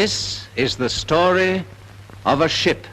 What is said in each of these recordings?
This is the story of a ship.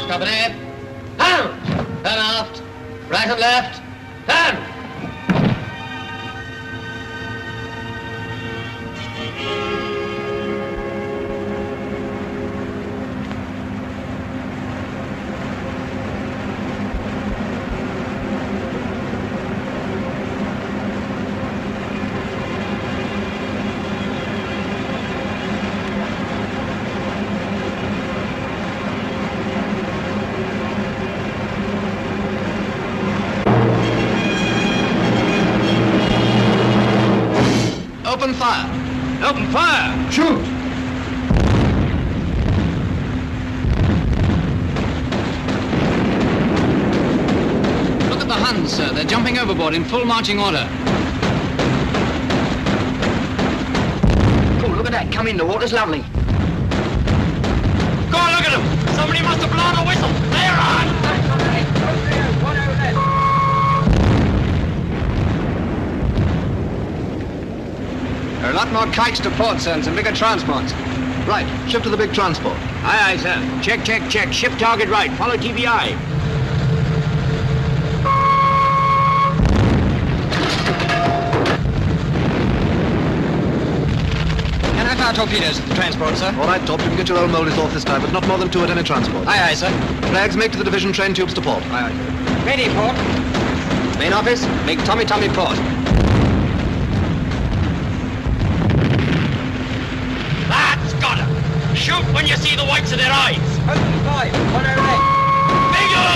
Company. Down! Turn aft. Right and left. Turn! Open fire! Open fire! Shoot! Look at the Huns, sir. They're jumping overboard in full marching order. Cool, look at that. Come in. The water's lovely. Go on, look at them. Somebody must have blown a whistle. They're on! There are a lot more kites to port, sir, and some bigger transports. Right, shift to the big transport. Aye, aye, sir. Check, check, check. Shift target right. Follow TBI. Can I fire torpedoes at the transport, sir? All right, Top, you can get your own molders off this time, but not more than 2 at any transport. Aye, aye, sir. Flags make to the division train tubes to port. Aye, aye. Ready, port. Main office, make Tommy port. Shoot when you see the whites of their eyes. Open 5, 108. Bingo!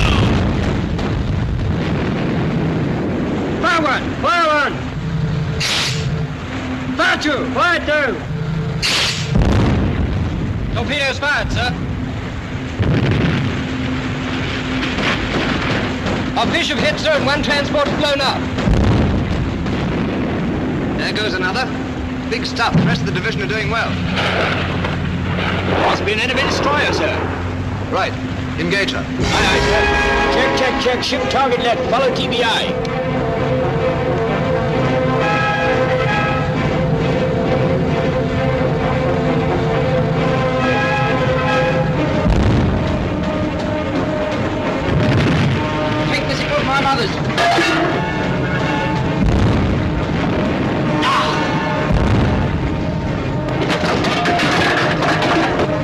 Fire 1, fire 1. Fire 2, fire 2. Torpedoes fired, sir. Our Bishop hit, sir, and 1 transport blown up. There goes another. Big stuff. The rest of the division are doing well. Must be an enemy destroyer, sir. Right. Engage her. Aye, aye, sir. Check. Ship target left. Follow TBI. Take the signal from our mothers.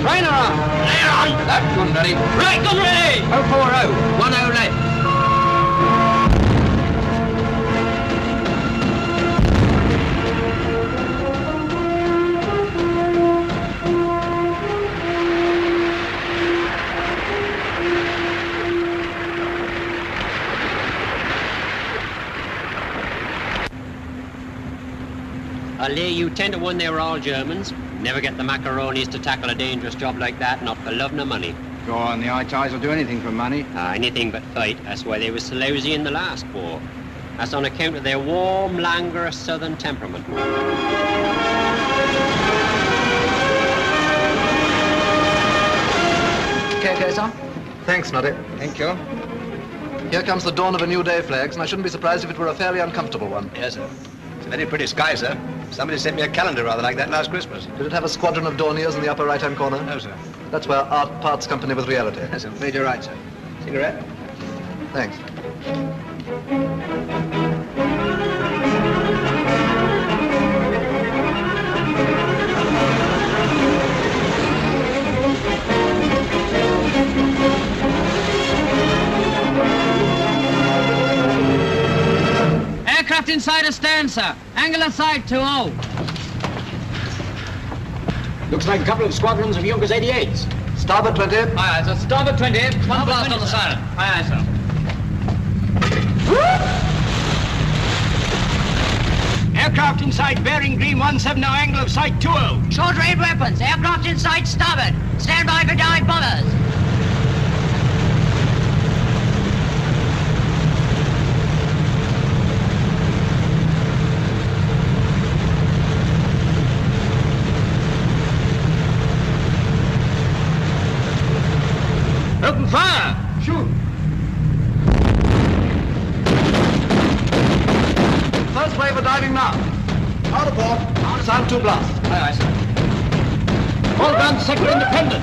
Trainer on! Later on! Left gun ready. Right gun ready! 040. 10 left. I'll lay you 10 to 1 they were all Germans. Never get the macaronis to tackle a dangerous job like that, not for love nor money. Go on, the high ties will do anything for money. Anything but fight. That's why they were so lousy in the last war. That's on account of their warm, languorous southern temperament. Okay, sir. Thanks, Noddy. Thank you. Here comes the dawn of a new day, Flags, and I shouldn't be surprised if it were a fairly uncomfortable one. Yes, sir. It's a very pretty sky, sir. Somebody sent me a calendar rather like that last Christmas. Did it have a squadron of Dorniers in the upper right-hand corner? No, sir. That's where art parts company with reality. Yes, I'm afraid you're right, sir. Cigarette? Thanks. Aircraft inside astern, sir. Angle aside 20. Looks like a couple of squadrons of Junkers 88s. Starboard 20. Aye, aye, sir. Starboard 20. One blast on the siren. Aye, aye, sir. Aircraft inside bearing green 17 now, angle of sight 20. Short-range weapons. Aircraft inside starboard. Stand by for dive bombers. Open fire! Shoot! First wave of diving now. Out of port. Sound 2 blast. Aye, aye, sir. All guns, sector independent.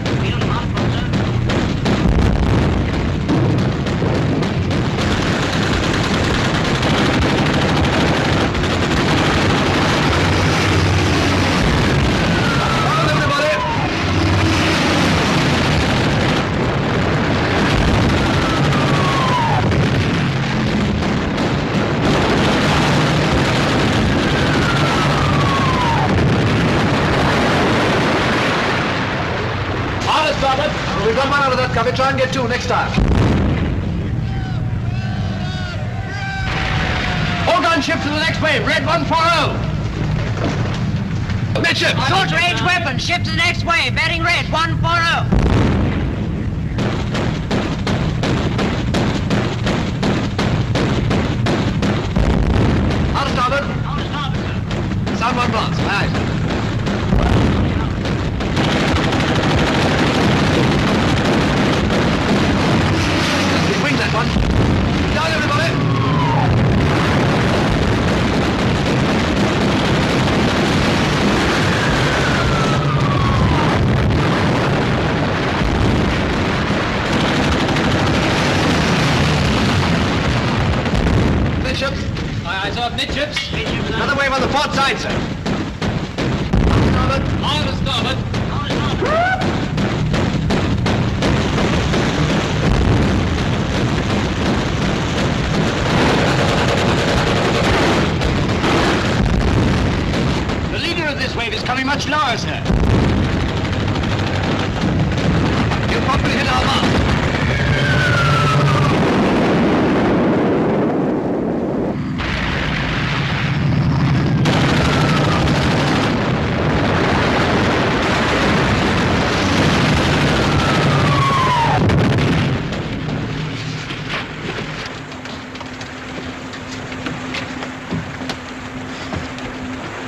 Hold everybody. All is starboard. We've got one out of that covey. Try and get 2 next time. All guns shift to the next wave. Red 140. Midship. Short-range weapons. Ship to the next wave. Bearing red 140. Out of starboard. Sound 1 blast. Aye. Wing that one. Down, everybody. Midships. Aye, aye, sir. Midships. Another wave on the port side, sir. Starboard. All is starboard. The leader of this wave is coming much lower, sir. You'll probably hit our mast.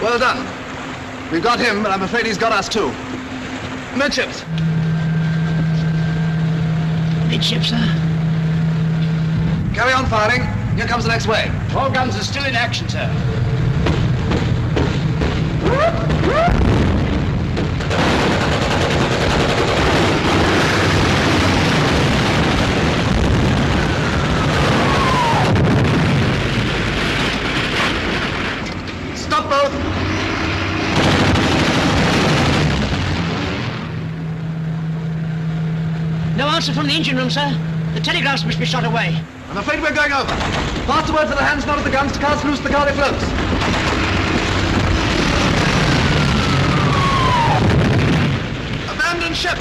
Well done. We've got him, but I'm afraid he's got us too. Midships. Midship, sir. Carry on firing. Here comes the next wave. All guns are still in action, sir. Stop both. No answer from the engine room, sir. The telegraphs must be shot away. I'm afraid we're going over. Pass the word for the hands not at the guns to cast loose the galley floats. Abandon ship.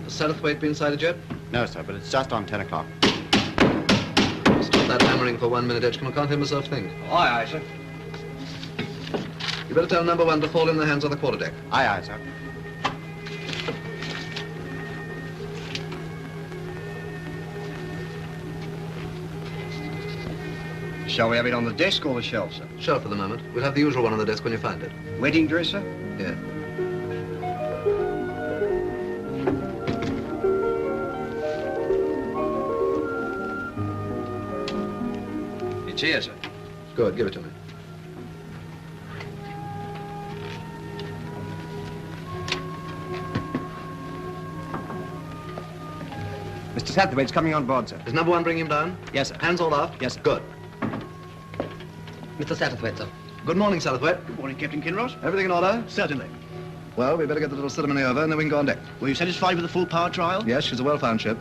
Has Satterthwaite been sighted yet? No, sir, but it's just on 10 o'clock. Stop that hammering for 1 minute, Edgecombe. I can't hear myself think. Aye, aye, sir. You better tell number 1 to fall in the hands on the quarterdeck. Aye, aye, sir. Shall we have it on the desk or the shelf, sir? Shelf for the moment. We'll have the usual one on the desk when you find it. Wedding dress, sir? Yeah. It's here, sir. Good, give it to me. Mr. Satterthwaite's coming on board, sir. Is number 1 bringing him down? Yes, sir. Hands all aft? Yes, sir. Good. Mr. Satterthwaite, sir. Good morning, Satterthwaite. Good morning, Captain Kinross. Everything in order? Certainly. Well, we better get the little ceremony over and then we can go on deck. Were you satisfied with the full power trial? Yes, she's a well-found ship.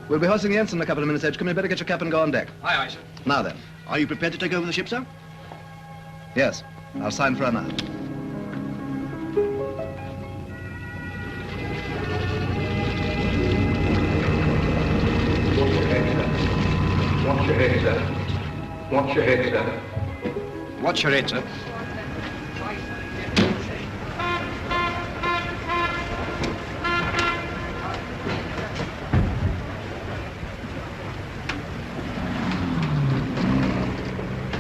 We'll be hoisting the ensign in a couple of minutes, Edgecombe. You better get your cap and go on deck. Aye, aye, sir. Now then. Are you prepared to take over the ship, sir? Yes. I'll sign for her now. Watch your head, sir. Watch your head, sir. Watch your head, sir.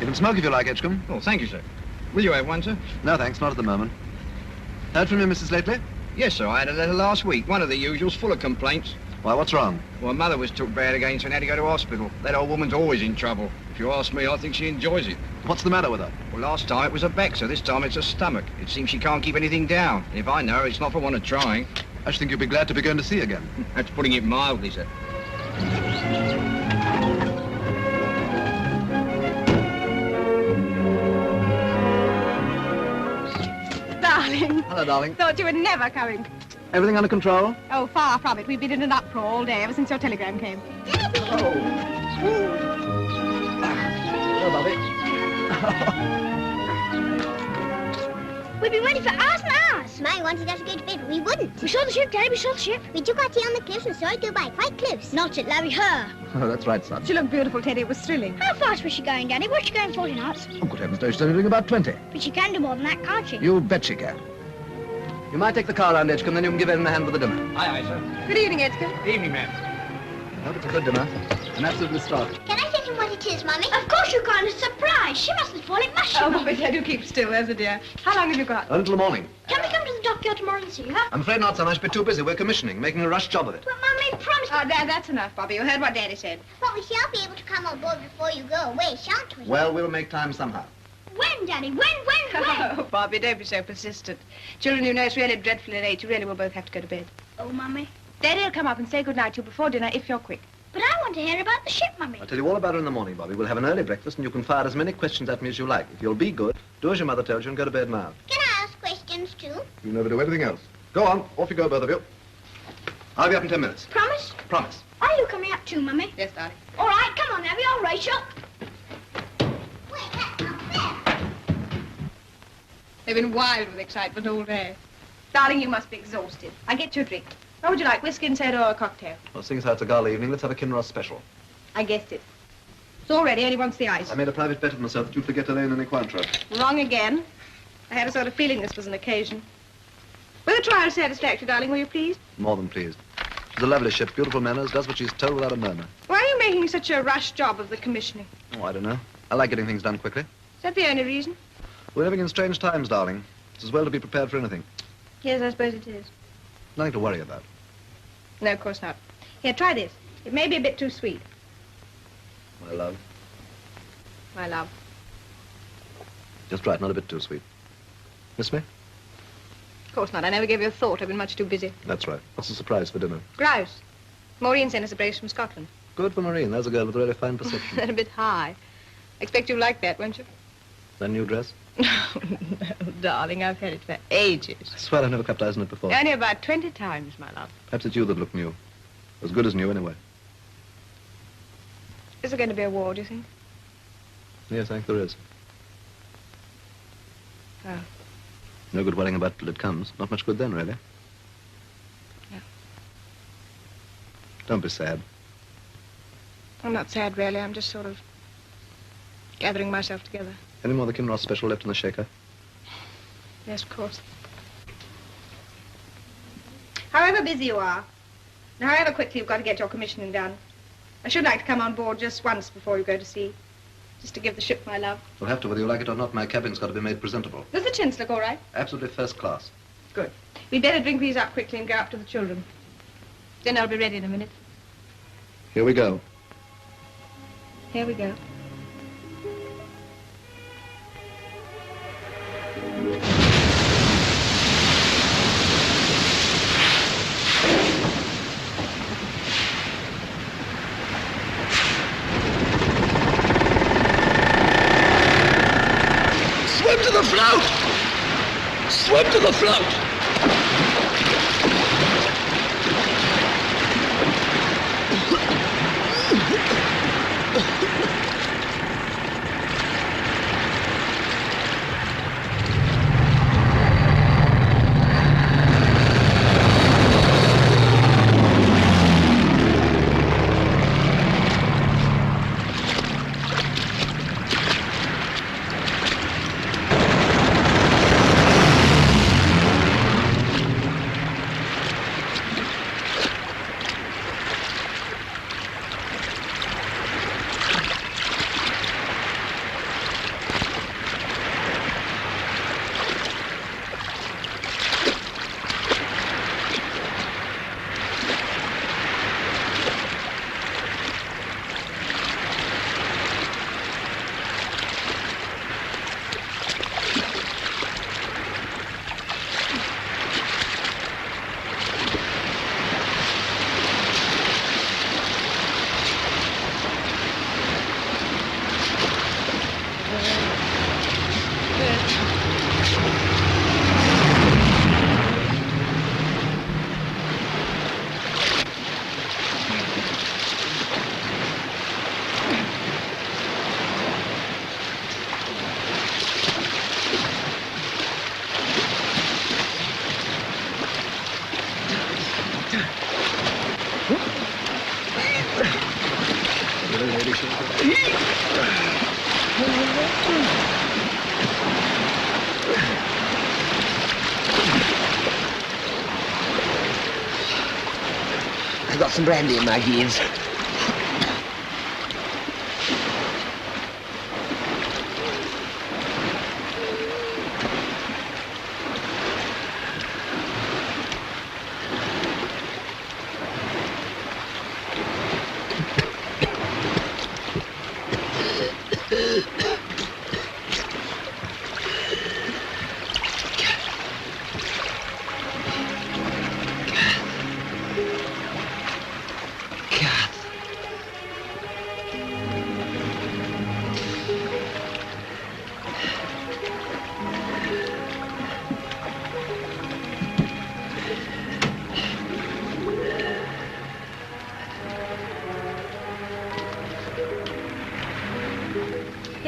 You can smoke if you like, Edgecombe. Oh, thank you, sir. Will you have one, sir? No, thanks, not at the moment. Heard from you, Mrs. Lately? Yes, sir. I had a letter last week. One of the usuals, full of complaints. Why, what's wrong? Well, mother was took bad again, so I had to go to hospital. That old woman's always in trouble. If you ask me, I think she enjoys it. What's the matter with her? Well, last time it was her back, so this time it's her stomach. It seems she can't keep anything down. If I know her, it's not for want of trying. I should think you'd be glad to be going to sea again. That's putting it mildly, sir. Darling, Hello, darling. thought you were never coming. Everything under control? Oh, far from it. We've been in an uproar all day ever since your telegram came. Hello, Bobby. We've been waiting for hours and hours. Mine wanted us to go to bed, but we wouldn't. We saw the ship, Daddy, we saw the ship. We took our tea on the cliffs and saw it go by, quite close. Not at Larry her. Oh, that's right, son. She looked beautiful, Teddy. It was thrilling. How fast was she going, Daddy? Was she going 40 knots? Oh, good heavens, no, she's only doing about 20. But she can do more than that, can't she? You bet she can. You might take the car round, Edgecombe, then you can give Ellen a hand with the dinner. Aye, aye, sir. Good evening, Edgecombe. Evening, ma'am. I hope it's a good dinner. And absolutely stark. Can I tell him what it is, Mummy? Of course you can. It's a surprise. She mustn't fall. It must. Oh, Bobby, do keep still. There's a dear. How long have you got? Until the morning. Can we come to the pop you out tomorrow and see her? I'm afraid not, son. I should be too busy. We're commissioning, making a rush job of it. But Mummy promised. Oh, that's enough, Bobby. You heard what Daddy said. But we shall be able to come on board before you go away, shan't we? Well, we'll make time somehow. When, Daddy? When? Oh, Bobby, don't be so persistent. Children, you know, it's really dreadfully late. You really will both have to go to bed. Oh, Mummy. Daddy'll come up and say goodnight to you before dinner if you're quick. But I want to hear about the ship, Mummy. I'll tell you all about it in the morning, Bobby. We'll have an early breakfast, and you can fire as many questions at me as you like. If you'll be good, do as your mother tells you and go to bed now. Can I ask questions, too? You never do anything else. Go on. Off you go, both of you. I'll be up in 10 minutes. Promise? Promise. Are you coming up too, Mummy? Yes, darling. All right, come on, Abby. I'll race up. Wait, that's not fair. They've been wild with excitement all day. Darling, you must be exhausted. I'll get you a drink. What would you like, whiskey and soda or a cocktail? Well, seeing as how it's a gala evening, let's have a Kinross special. I guessed it. It's all ready, only wants the ice. I made a private bet of myself that you'd forget Elaine and Equantra. Wrong again. I had a sort of feeling this was an occasion. Were the trials satisfactory, darling? Were you pleased? More than pleased. She's a lovely ship, beautiful manners, does what she's told without a murmur. Why are you making such a rush job of the commissioning? Oh, I don't know. I like getting things done quickly. Is that the only reason? We're living in strange times, darling. It's as well to be prepared for anything. Yes, I suppose it is. Nothing to worry about. No, of course not. Here, try this. It may be a bit too sweet. My love. My love. Just right, not a bit too sweet. Miss me? Of course not. I never gave you a thought. I've been much too busy. That's right. What's the surprise for dinner? Grouse. Maureen sent us a brace from Scotland. Good for Maureen. There's a girl with a really fine perception. They're a bit high. I expect you'll like that, won't you? That new dress? No, darling. I've had it for ages. I swear I've never clapped eyes on it before. Only about 20 times, my love. Perhaps it's you that look new. As good as new, anyway. Is there going to be a war, do you think? Yes, I think there is. Oh. No good worrying about it till it comes. Not much good then, really. No. Don't be sad. I'm not sad, really. I'm just sort of gathering myself together. Any more of the Kinross special left in the shaker? Yes, of course. However busy you are, and however quickly you've got to get your commissioning done, I should like to come on board just once before you go to sea, just to give the ship my love. You'll have to, whether you like it or not. My cabin's got to be made presentable. Does the chintz look all right? Absolutely first class. Good. We'd better drink these up quickly and go up to the children. Dinner will be ready in a minute. Here we go. Here we go. Swim to the float! Swim to the float! I've got some brandy in my gears.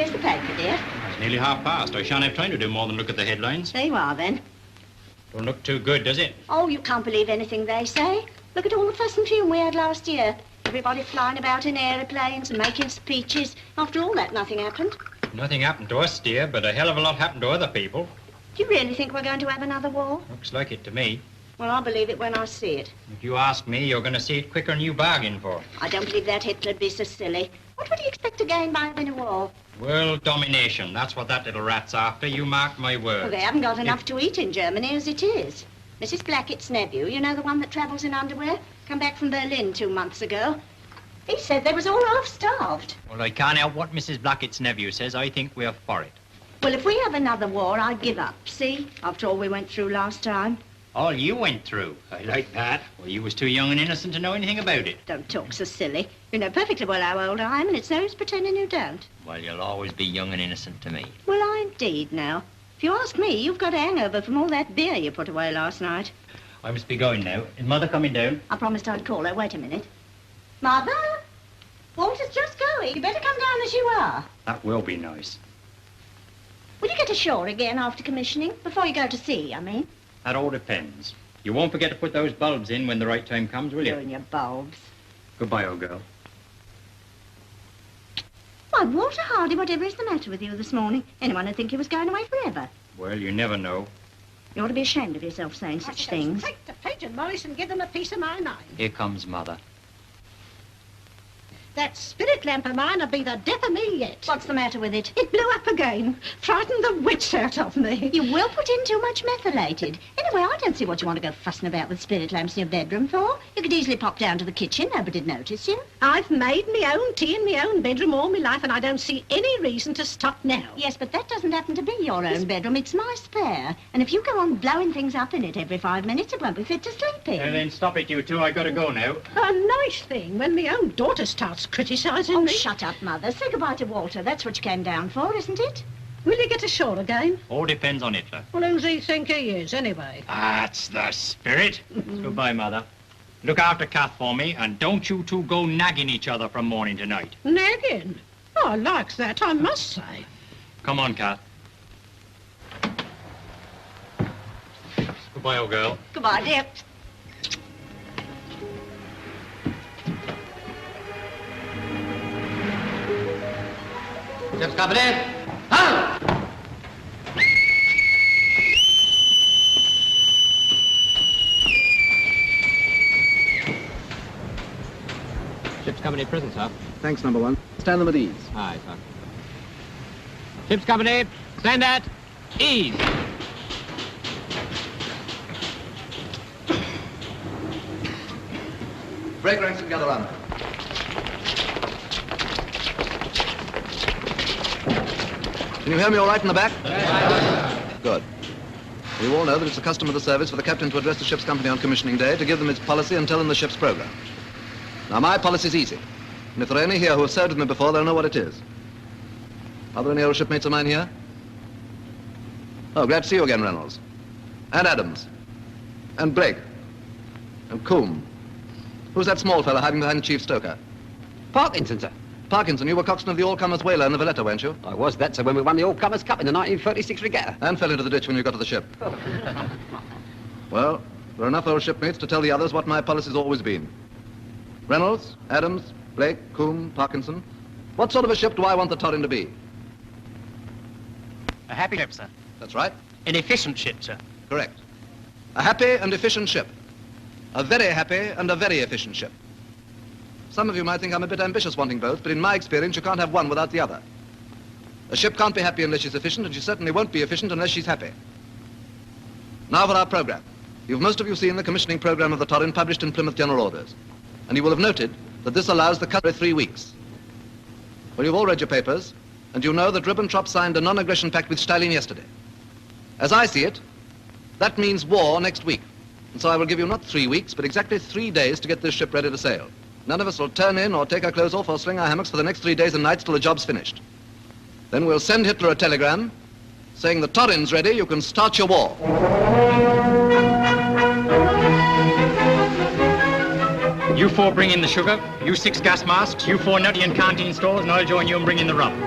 Here's the paper, dear. It's nearly past. I shan't have time to do more than look at the headlines. There you are, then. Don't look too good, does it? Oh, you can't believe anything they say. Look at all the fuss and fume we had last year. Everybody flying about in aeroplanes and making speeches. After all that, nothing happened. Nothing happened to us, dear, but a hell of a lot happened to other people. Do you really think we're going to have another war? Looks like it to me. Well, I'll believe it when I see it. If you ask me, you're going to see it quicker than you bargained for. I don't believe that Hitler'd be so silly. What would he expect to gain by having a war? World domination. That's what that little rat's after. You mark my word. Well, they haven't got enough to eat in Germany as it is. Mrs. Blackett's nephew, you know the one that travels in underwear, come back from Berlin 2 months ago. He said they was all half-starved. Well, I can't help what Mrs. Blackett's nephew says. I think we're for it. Well, if we have another war, I give up. See? After all we went through last time. All you went through. I like that. Well, you was too young and innocent to know anything about it. Don't talk so silly. You know perfectly well how old I am, and it's no use pretending you don't. Well, you'll always be young and innocent to me. Well, I indeed now. If you ask me, you've got a hangover from all that beer you put away last night. I must be going now. Is Mother coming down? I promised I'd call her. Wait a minute. Mother? Walter's just going. You better come down as you are. That will be nice. Will you get ashore again after commissioning? Before you go to sea, I mean. That all depends. You won't forget to put those bulbs in when the right time comes, will you? You and your bulbs. Goodbye, old girl. Why, Walter Hardy, whatever is the matter with you this morning? Anyone would think you was going away forever. Well, you never know. You ought to be ashamed of yourself saying such things. Take the pigeon, Morris, and give them a piece of my mind. Here comes Mother. That spirit lamp of mine will be the death of me yet. What's the matter with it? It blew up again. Frightened the wits out of me. You will put in too much methylated. Anyway, I don't see what you want to go fussing about with spirit lamps in your bedroom for. You could easily pop down to the kitchen. Nobody'd notice you. I've made my own tea in my own bedroom all my life, and I don't see any reason to stop now. Yes, but that doesn't happen to be your own bedroom. It's my spare. And if you go on blowing things up in it every 5 minutes, it won't be fit to sleep in. Then stop it, you two. I gotta go now. A nice thing when my own daughter starts criticising Oh, me. shut up, Mother. Say goodbye to Walter. That's what you came down for, isn't it? Will you get ashore again? All depends on Hitler. Well, who's he think he is, anyway? That's the spirit. Goodbye, Mother. Look after Kath for me, and don't you two go nagging each other from morning to night. Nagging? Oh, I like that, I must say. Come on, Kath. Goodbye, old girl. Goodbye, dear. Ship's company. Huh? Ship's company prison, sir. Thanks, number one. Stand them at ease. Aye, sir. Ship's company, stand at ease. Break ranks and gather round. Can you hear me all right in the back? Good. You all know that it's the custom of the service for the captain to address the ship's company on commissioning day, to give them its policy and tell them the ship's program. Now, my policy's easy. And if there are any here who have served with me before, they'll know what it is. Are there any old shipmates of mine here? Oh, glad to see you again, Reynolds. And Adams. And Blake. And Coombe. Who's that small fellow hiding behind the chief stoker? Parkinson, sir. Parkinson, you were coxswain of the All-Comers whaler in the Valletta, weren't you? I was that, sir, when we won the All-Comers Cup in the 1936 regatta. And fell into the ditch when you got to the ship. Well, there are enough old shipmates to tell the others what my policy's always been. Reynolds, Adams, Blake, Coombe, Parkinson. What sort of a ship do I want the Torrin to be? A happy ship, sir. That's right. An efficient ship, sir. Correct. A happy and efficient ship. A very happy and a very efficient ship. Some of you might think I'm a bit ambitious wanting both, but in my experience, you can't have one without the other. A ship can't be happy unless she's efficient, and she certainly won't be efficient unless she's happy. Now for our program. You've most of you seen the commissioning program of the Torrin published in Plymouth General Orders, and you will have noted that this allows the cut every 3 weeks. Well, you've all read your papers, and you know that Ribbentrop signed a non-aggression pact with Stalin yesterday. As I see it, that means war next week. And so I will give you not 3 weeks, but exactly 3 days to get this ship ready to sail. None of us will turn in or take our clothes off or swing our hammocks for the next 3 days and nights till the job's finished. Then we'll send Hitler a telegram saying the Torrin's ready, you can start your war. You 4 bring in the sugar, you 6 gas masks, you 4 nutty and canteen stores, and I'll join you and bring in the rum.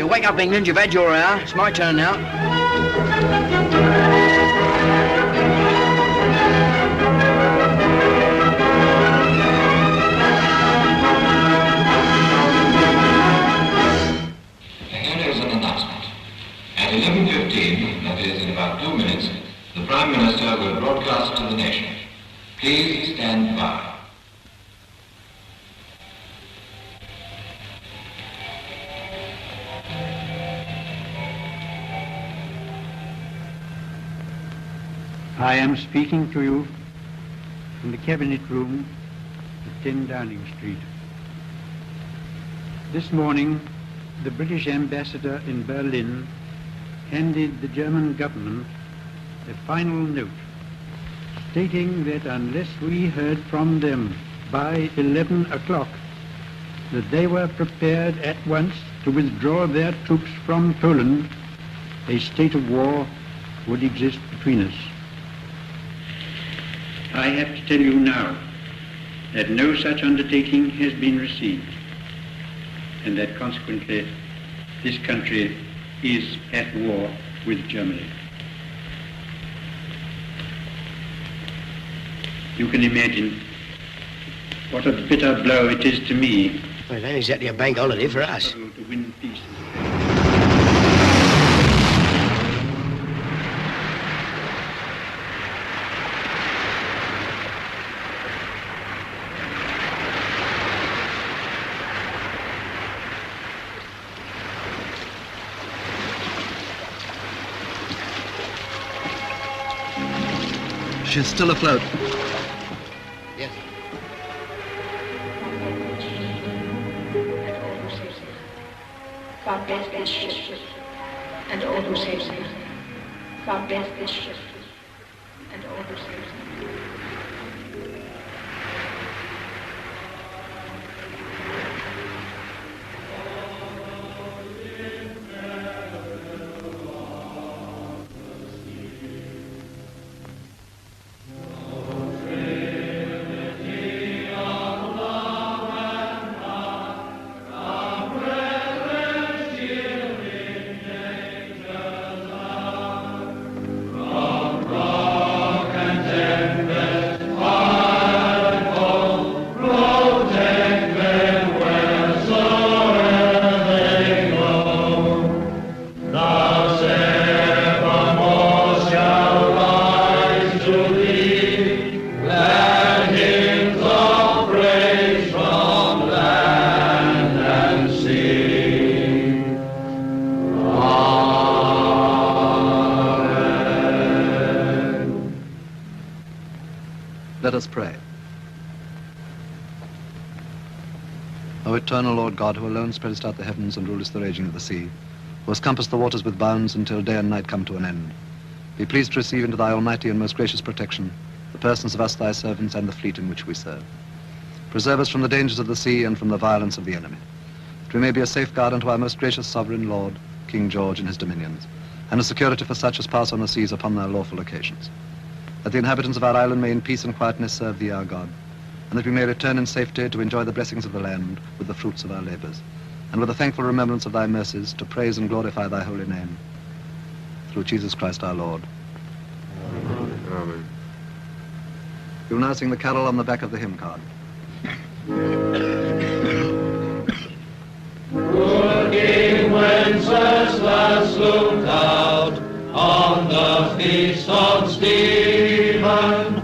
Wake up, England. You've had your hour. It's my turn now. Here is an announcement. At 11:15, that is in about 2 minutes, the Prime Minister will broadcast to the nation. Please stand by. I am speaking to you from the Cabinet Room at 10 Downing Street. This morning, the British ambassador in Berlin handed the German government a final note stating that unless we heard from them by 11 o'clock, that they were prepared at once to withdraw their troops from Poland, a state of war would exist between us. I have to tell you now that no such undertaking has been received, and that consequently this country is at war with Germany. You can imagine what a bitter blow it is to me. Well, it ain't exactly a bank holiday for us. To win peace. She's still afloat. Yes. God bless this ship and all who saves it. God bless this ship and all who saves it. Let us pray. O eternal Lord God, who alone spreadest out the heavens and rulest the raging of the sea, who hast compassed the waters with bounds until day and night come to an end, be pleased to receive into thy almighty and most gracious protection the persons of us thy servants and the fleet in which we serve. Preserve us from the dangers of the sea and from the violence of the enemy, that we may be a safeguard unto our most gracious sovereign Lord, King George and his dominions, and a security for such as pass on the seas upon their lawful occasions. That the inhabitants of our island may in peace and quietness serve thee, our God, and that we may return in safety to enjoy the blessings of the land with the fruits of our labors, and with a thankful remembrance of thy mercies to praise and glorify thy holy name. Through Jesus Christ our Lord. Amen. You'll now sing the carol on the back of the hymn card. Good King Wenceslas looked out on the feast of Stephen,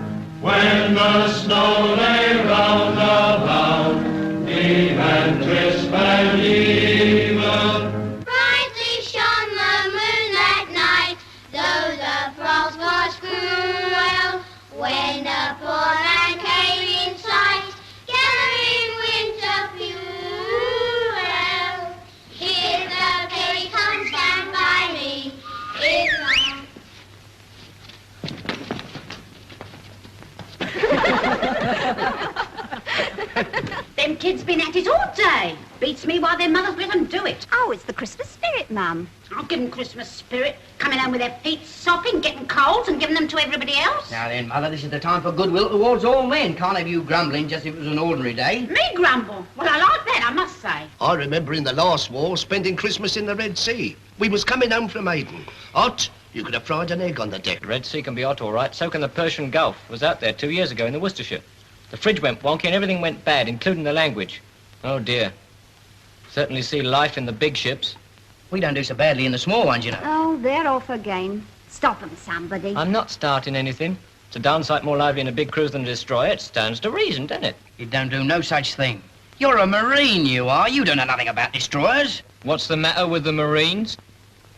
when the snow lay round about, deep and crisp and even. Brightly shone the moon that night, though the frost was cruel, when the poor man came kid's been at it all day. Beats me why their mothers let them do it. Oh, it's the Christmas spirit, Mum. I'll give them Christmas spirit. Coming home with their feet sopping, getting colds and giving them to everybody else. Now then, Mother, this is the time for goodwill towards all men. Can't have you grumbling just if it was an ordinary day. Me grumble? Well, I like that, I must say. I remember in the last war spending Christmas in the Red Sea. We was coming home from Aden. Hot, you could have fried an egg on the deck. The Red Sea can be hot, all right. So can the Persian Gulf. I was out there 2 years ago in the Worcestershire. The fridge went wonky and everything went bad, including the language. Oh, dear. Certainly see life in the big ships. We don't do so badly in the small ones, you know. Oh, they're off again. Stop them, somebody. I'm not starting anything. It's a darn sight more lively in a big cruise than a destroyer. It stands to reason, doesn't it? You don't do no such thing. You're a Marine, you are. You don't know nothing about destroyers. What's the matter with the Marines?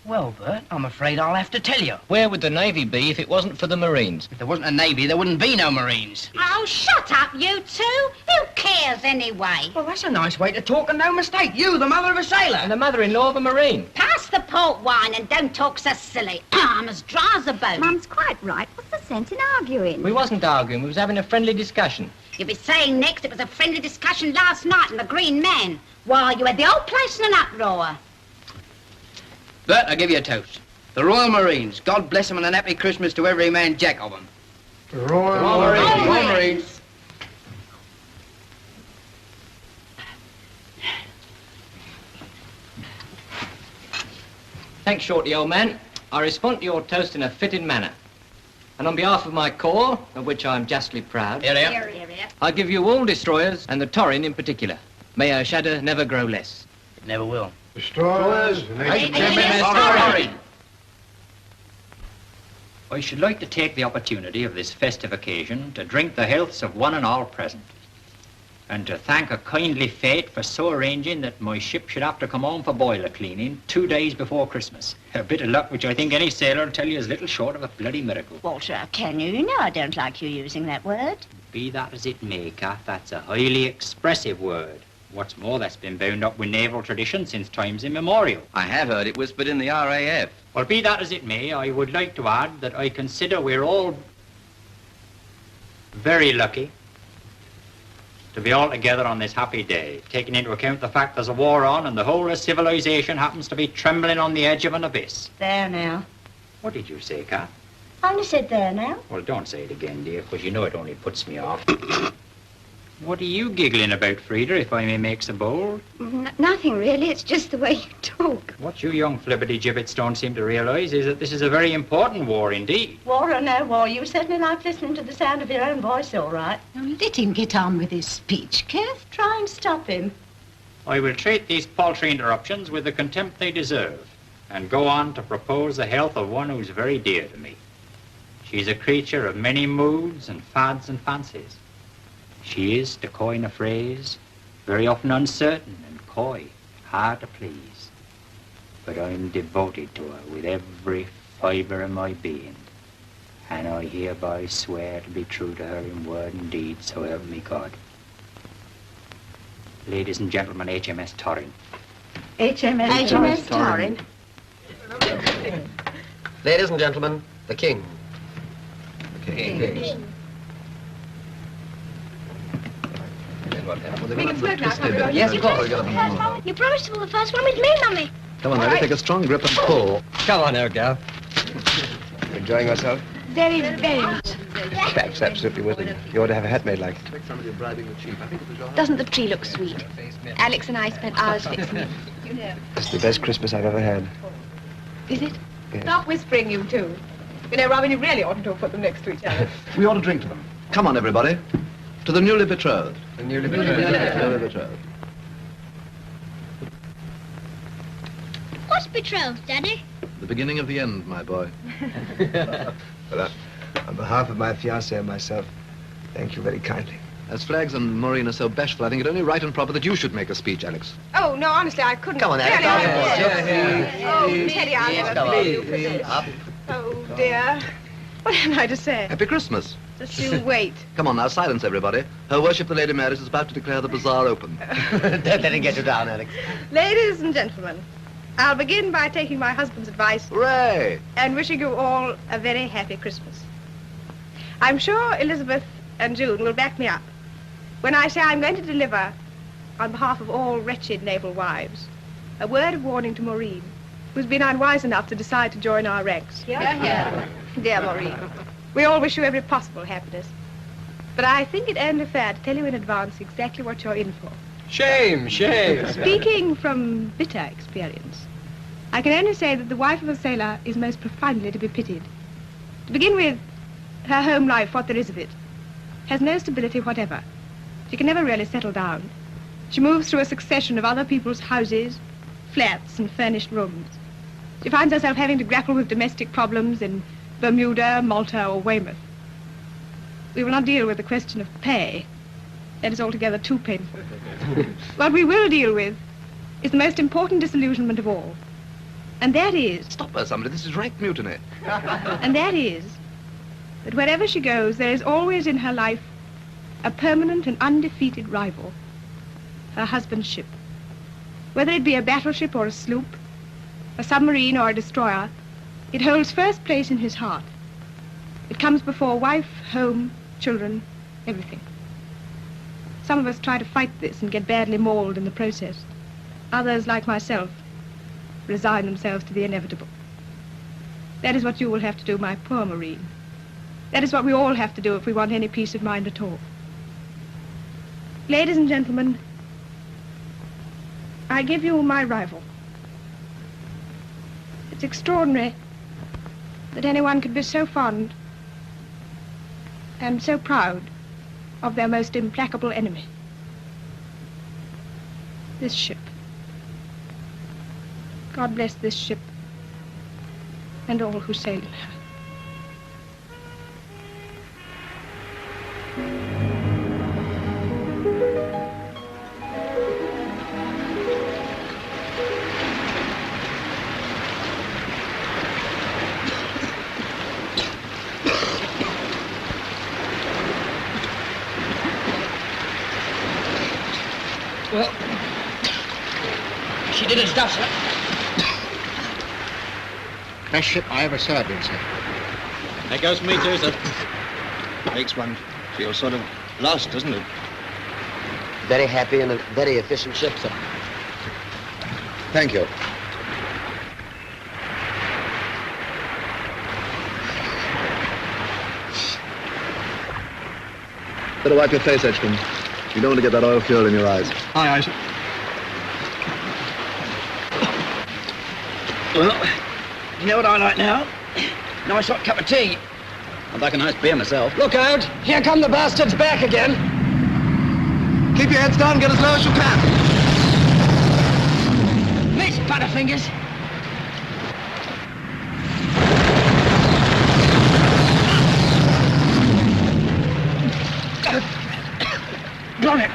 Well, Bert, I'm afraid I'll have to tell you. Where would the Navy be if it wasn't for the Marines? If there wasn't a Navy, there wouldn't be no Marines. Oh, shut up, you two. Who cares anyway? Well, that's a nice way to talk and no mistake. You, the mother of a sailor. And the mother-in-law of a Marine. Pass the port wine and don't talk so silly. I'm as dry as a bone. Mum's quite right. What's the sense in arguing? We wasn't arguing. We was having a friendly discussion. You'll be saying next it was a friendly discussion last night in the Green Man. While you had the old place in an uproar. Bert, I give you a toast. The Royal Marines. God bless them and a happy Christmas to every man jack of them. Royal Marines. Royal Marines. Thanks, Shorty, old man. I respond to your toast in a fitting manner. And on behalf of my corps, of which I'm justly proud, I give you all destroyers, and the Torrin in particular. May our shadow never grow less. It never will. Destroyers and H.M.S. Torrin. I should like to take the opportunity of this festive occasion to drink the healths of one and all present, and to thank a kindly fate for so arranging that my ship should have to come home for boiler cleaning 2 days before Christmas. A bit of luck which I think any sailor will tell you is little short of a bloody miracle. Walter, can you? You know I don't like you using that word. Be that as it may, Kath, that's a highly expressive word. What's more, that's been bound up with naval tradition since times immemorial. I have heard it whispered in the RAF. Well, be that as it may, I would like to add that I consider we're all very lucky to be all together on this happy day, taking into account the fact there's a war on and the whole of civilization happens to be trembling on the edge of an abyss. There now. What did you say, Kath? I only said there now. Well, don't say it again, dear, because you know it only puts me off. What are you giggling about, Frida, if I may make so bold? Nothing, really. It's just the way you talk. What you young flibbity-gibbets don't seem to realise is that this is a very important war indeed. War or no war, you certainly like listening to the sound of your own voice, all right. Now, let him get on with his speech, Kath. Try and stop him. I will treat these paltry interruptions with the contempt they deserve, and go on to propose the health of one who's very dear to me. She's a creature of many moods and fads and fancies. She is, to coin a phrase, very often uncertain and coy, hard to please. But I'm devoted to her with every fibre of my being, and I hereby swear to be true to her in word and deed, so help me God. Ladies and gentlemen, H.M.S. Torrin. H.M.S. Torrin. Ladies and gentlemen, the King. The King. We can smoke now, can't we? Yes, of course. You promised to pull the first one with me, Mummy. Come on, Mary, take a strong grip and pull. Come on, old girl. Enjoying myself? Very, very much. That's absolutely wicked. You ought to have a hat made like it. Doesn't the tree look sweet? Alex and I spent hours fixing it. It's the best Christmas I've ever had. Is it? Yes. Stop whispering, you two. You know, Robin, you really oughtn't to have put them next to each other. We ought to drink to them. Come on, everybody. To the newly betrothed. The newly betrothed. Newly betrothed. What's betrothed, Daddy? The beginning of the end, my boy. Well, on behalf of my fiancée and myself, thank you very kindly. As Flags and Maureen are so bashful, I think it only right and proper that you should make a speech, Alex. Oh, no, honestly, I couldn't. Come on, Alex. Oh, Teddy, I'll never play you. Oh, dear. What am I to say? Happy Christmas. Just you wait. Come on now, silence everybody. Her Worship the Lady Mary is about to declare the bazaar open. Don't let him get you down, Alex. Ladies and gentlemen, I'll begin by taking my husband's advice. Hooray! And wishing you all a very happy Christmas. I'm sure Elizabeth and June will back me up when I say I'm going to deliver on behalf of all wretched naval wives, a word of warning to Maureen, who's been unwise enough to decide to join our ranks. Yeah. Dear Maureen, we all wish you every possible happiness. But I think it only fair to tell you in advance exactly what you're in for. Shame, shame. Speaking from bitter experience, I can only say that the wife of a sailor is most profoundly to be pitied. To begin with, her home life, what there is of it, has no stability whatever. She can never really settle down. She moves through a succession of other people's houses, flats, and furnished rooms. She finds herself having to grapple with domestic problems in Bermuda, Malta, or Weymouth. We will not deal with the question of pay. That is altogether too painful. What we will deal with is the most important disillusionment of all. And that is... Stop her, somebody. This is rank mutiny. And that is that wherever she goes, there is always in her life a permanent and undefeated rival, her husband's ship. Whether it be a battleship or a sloop, a submarine or a destroyer, it holds first place in his heart. It comes before wife, home, children, everything. Some of us try to fight this and get badly mauled in the process. Others, like myself, resign themselves to the inevitable. That is what you will have to do, my poor Maureen. That is what we all have to do if we want any peace of mind at all. Ladies and gentlemen, I give you my rival. It's extraordinary that anyone could be so fond and so proud of their most implacable enemy. This ship. God bless this ship and all who sail in her. Well, she did her stuff, sir. Best ship I ever served in, sir. That goes for me too, sir. Makes one feel sort of lost, doesn't it? Very happy and a very efficient ship, sir. Thank you. Better wipe your face, H.M.S. You don't want to get that oil fuel in your eyes. Aye, aye, sir. Well, you know what I like now? Nice hot cup of tea. I'd like a nice beer myself. Look out! Here come the bastards back again. Keep your heads down, get as low as you can. Miss Butterfingers. Blimey,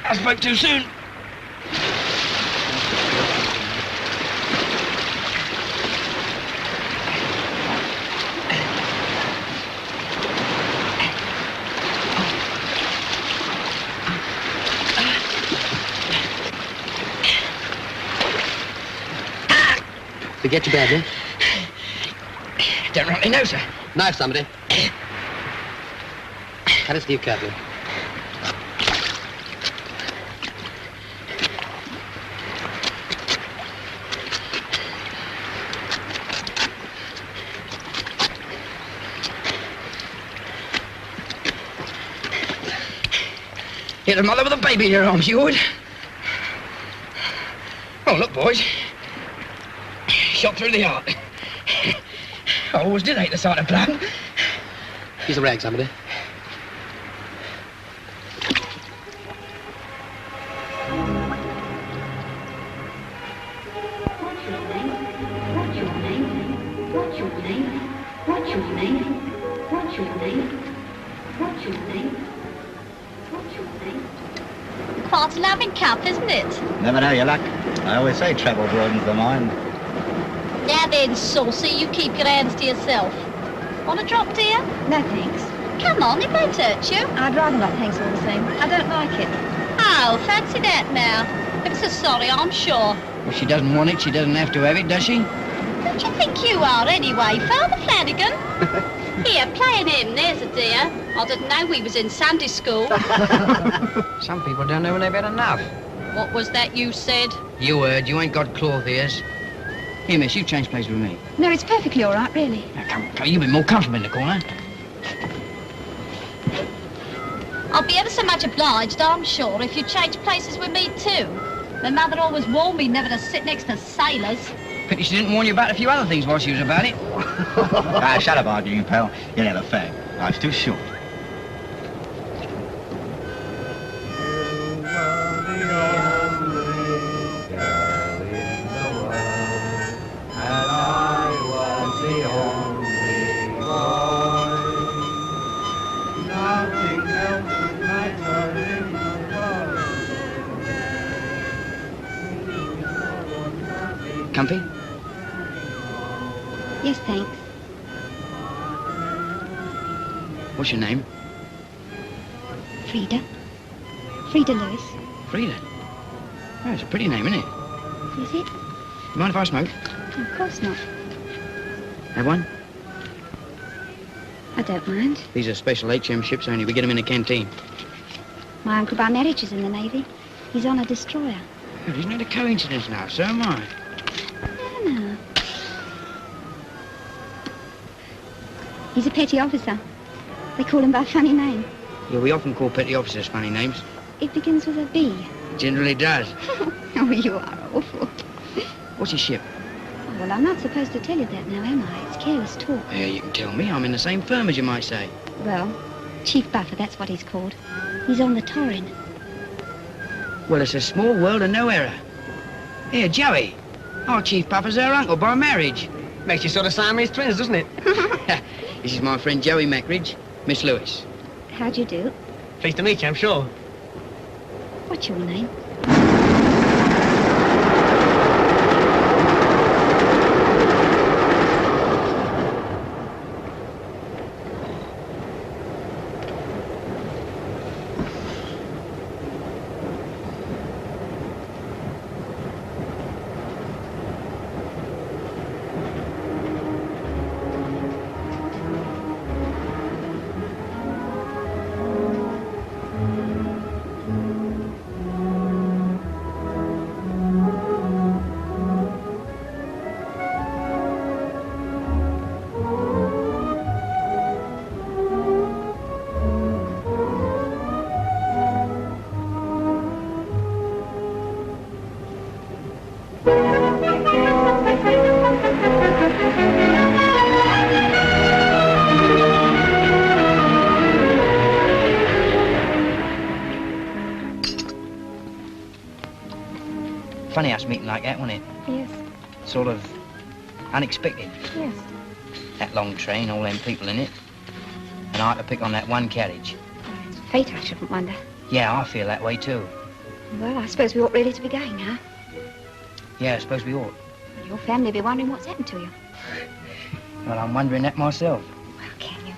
I spoke too soon. They get you badly? Don't rightly know, sir. Knife somebody. Cut his sleeve carefully. Hit a mother with a baby in your arms, you would. Oh, look, boys. Shot through the heart. I always did hate the sight of blood. He's a rag, somebody. Quite a loving cup, isn't it? Never know your luck. I always say travel broadens the mind. Now then, Saucy, you keep your hands to yourself. Want a drop, dear? No, thanks. Come on, it won't hurt you. I'd rather not, thanks all the same. I don't like it. Oh, fancy that now. Ever so sorry, I'm sure. If she doesn't want it, she doesn't have to have it, does she? Who do you think you are, anyway, Father Flanagan? Here, playing him, there's a dear. I didn't know we was in Sunday school. Some people don't know when they've had enough. What was that you said? You heard. You ain't got cloth ears. Here, miss, you change place with me. No, it's perfectly all right, really. Now, come, you'll be more comfortable in the corner. I'll be ever so much obliged, I'm sure, if you change places with me, too. My mother always warned me never to sit next to sailors. Pity she didn't warn you about a few other things while she was about it. Shut up arguing, pal. You'll have a fag. Life's too short. Comfy? Yes, thanks. What's your name? Frida. Frida Lewis. Frida? Oh, it's a pretty name, isn't it? Is it? You mind if I smoke? Of course not. Have one? I don't mind. These are special H.M. ships only. We get them in the canteen. My uncle by marriage is in the Navy. He's on a destroyer. Oh, isn't it a coincidence now? So am I. No. He's a petty officer. They call him by a funny name. Yeah, we often call petty officers funny names. It begins with a B. It generally does. Oh, you are awful. What's your ship? Oh, well, I'm not supposed to tell you that now, am I? It's careless talk. Yeah, you can tell me. I'm in the same firm as you might say. Well, Chief Buffer, that's what he's called. He's on the Torrin. Well, it's a small world and no error. Here, Joey. Our Chief Buffer's her uncle by marriage. Makes you sort of Siamese twins, doesn't it? This is my friend Joey Mackridge, Miss Lewis. How do you do? Pleased to meet you, I'm sure. What's your name? Funny us meeting like that, wasn't it? Yes. Sort of unexpected. Yes. That long train, all them people in it. And I had to pick on that one carriage. It's fate, I shouldn't wonder. Yeah, I feel that way too. Well, I suppose we ought really to be going, huh? Yeah, I suppose we ought. Your family will be wondering what's happened to you. Well, I'm wondering that myself. Well, can you?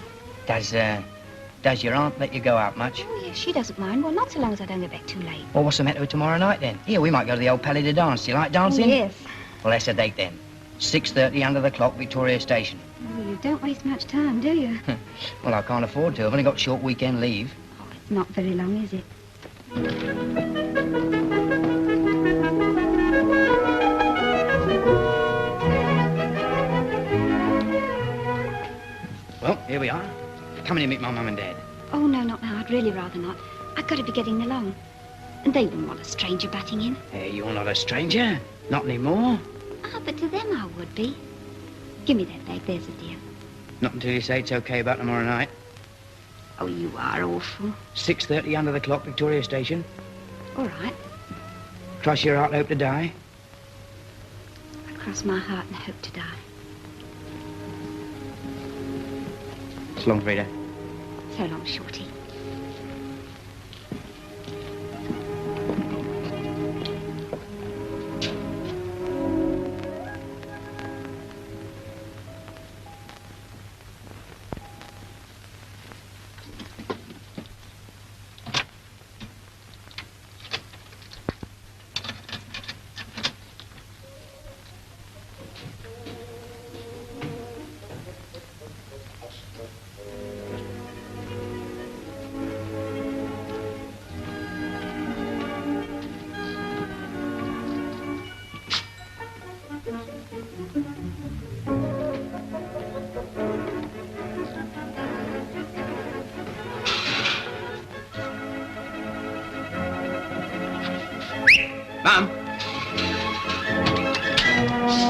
Does your aunt let you go out much? Oh, yes, she doesn't mind. Well, not so long as I don't go back too late. Well, what's the matter with tomorrow night, then? Here, we might go to the old Palais de Dance. Do you like dancing? Oh, yes. Well, that's a date, then. 6:30 under the clock, Victoria Station. Oh, you don't waste much time, do you? Well, I can't afford to. I've only got short weekend leave. Oh, it's not very long, is it? Well, here we are. Come in and meet my mum and dad. Oh, no, not now. I'd really rather not. I've got to be getting along. And they wouldn't want a stranger butting in. Hey, you're not a stranger. Not anymore. Ah, but to them I would be. Give me that bag, there's a dear. Not until you say it's okay about tomorrow night. Oh, you are awful. 6:30 under the clock, Victoria Station. All right. Cross your heart and hope to die. I cross my heart and hope to die. So long, Frida. So long, Shorty. Mum?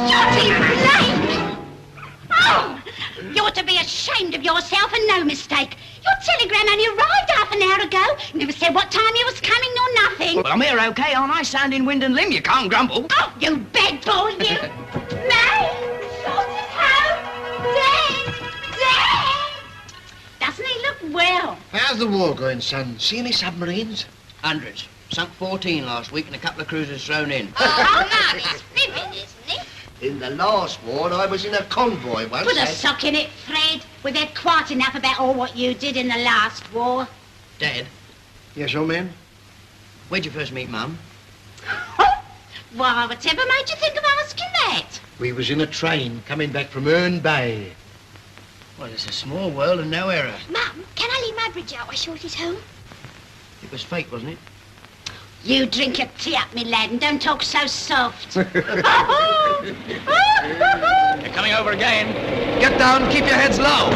Shotty Blake! Oh! You ought to be ashamed of yourself and no mistake. Your telegram only arrived half an hour ago. Never said what time you was coming nor nothing. Well, I'm here, okay, aren't I? Sound in wind and limb, you can't grumble. Oh, you bad boy, you! May! Saucy's home! Dad! Doesn't he look well? How's the war going, son? See any submarines? Hundreds. Sunk 14 last week and a couple of cruisers thrown in. Oh, no, he's fibbing, isn't he? In the last war, I was in a convoy once. Put a sock in it, Fred. We've had quite enough about all what you did in the last war. Dad? Yes, old man? Where'd you first meet Mum? Why, whatever made you think of asking that? We was in a train coming back from Herne Bay. Well, it's a small world and no error. Mum, can I leave my bridge out while Shorty's home? It was fate, wasn't it? You drink your tea up, me lad, and don't talk so soft. They're coming over again. Get down, keep your heads low.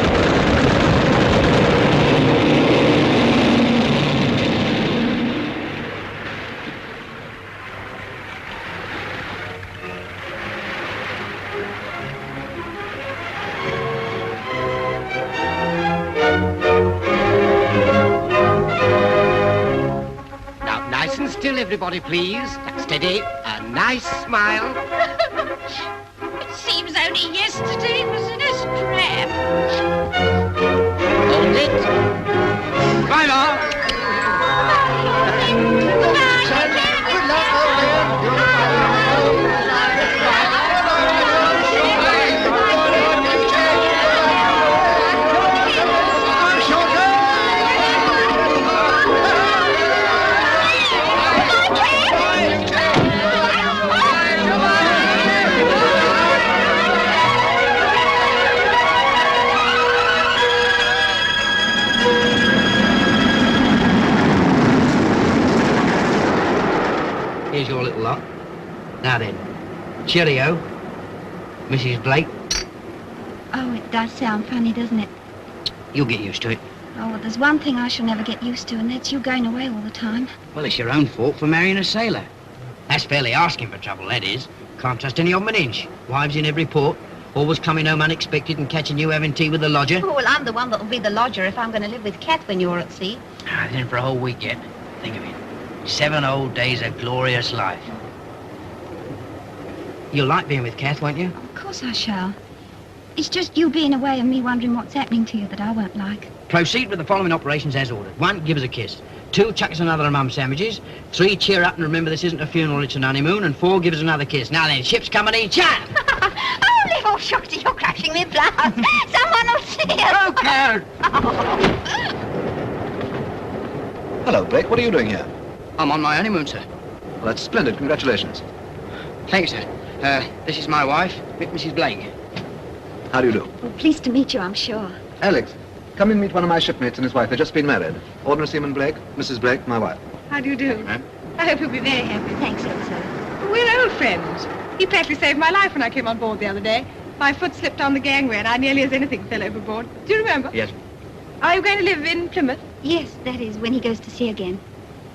Now, nice and still, everybody, please. Steady. A nice smile. It seems only yesterday it was in a strap. Hold it. Bye, Ma. Here's your little lot. Now then, cheerio, Mrs. Blake. Oh, it does sound funny, doesn't it? You'll get used to it. Oh, well, there's one thing I shall never get used to, and that's you going away all the time. Well, it's your own fault for marrying a sailor. That's fairly asking for trouble, that is. Can't trust any of 'em an inch. Wives in every port, always coming home unexpected and catching you having tea with the lodger. Oh, well, I'm the one that'll be the lodger if I'm going to live with Kath when you're at sea. Ah, then for a whole week yet. Think of it. 7 whole days of glorious life. You'll like being with Kath, won't you? Of course I shall. It's just you being away and me wondering what's happening to you that I won't like. Proceed with the following operations as ordered. 1, give us a kiss. 2, chuck us another of Mum's sandwiches. 3, cheer up and remember this isn't a funeral, it's an honeymoon. And 4, give us another kiss. Now then, ship's company, chat! Oh, little Shorty, you're crashing me blood. Someone will see us. Oh, God! Hello, Blake. What are you doing here? I'm on my honeymoon, sir. Well, that's splendid. Congratulations. Thank you, sir. This is my wife, Mrs. Blake. How do you do? Well, pleased to meet you, I'm sure. Alex, come and meet one of my shipmates and his wife. They've just been married. Ordnance Seaman Blake, Mrs. Blake, my wife. How do you do? I hope you'll be very happy. Thanks, Elsa. We're old friends. He practically saved my life when I came on board the other day. My foot slipped on the gangway and I nearly as anything fell overboard. Do you remember? Yes. Are you going to live in Plymouth? Yes, that is, when he goes to sea again.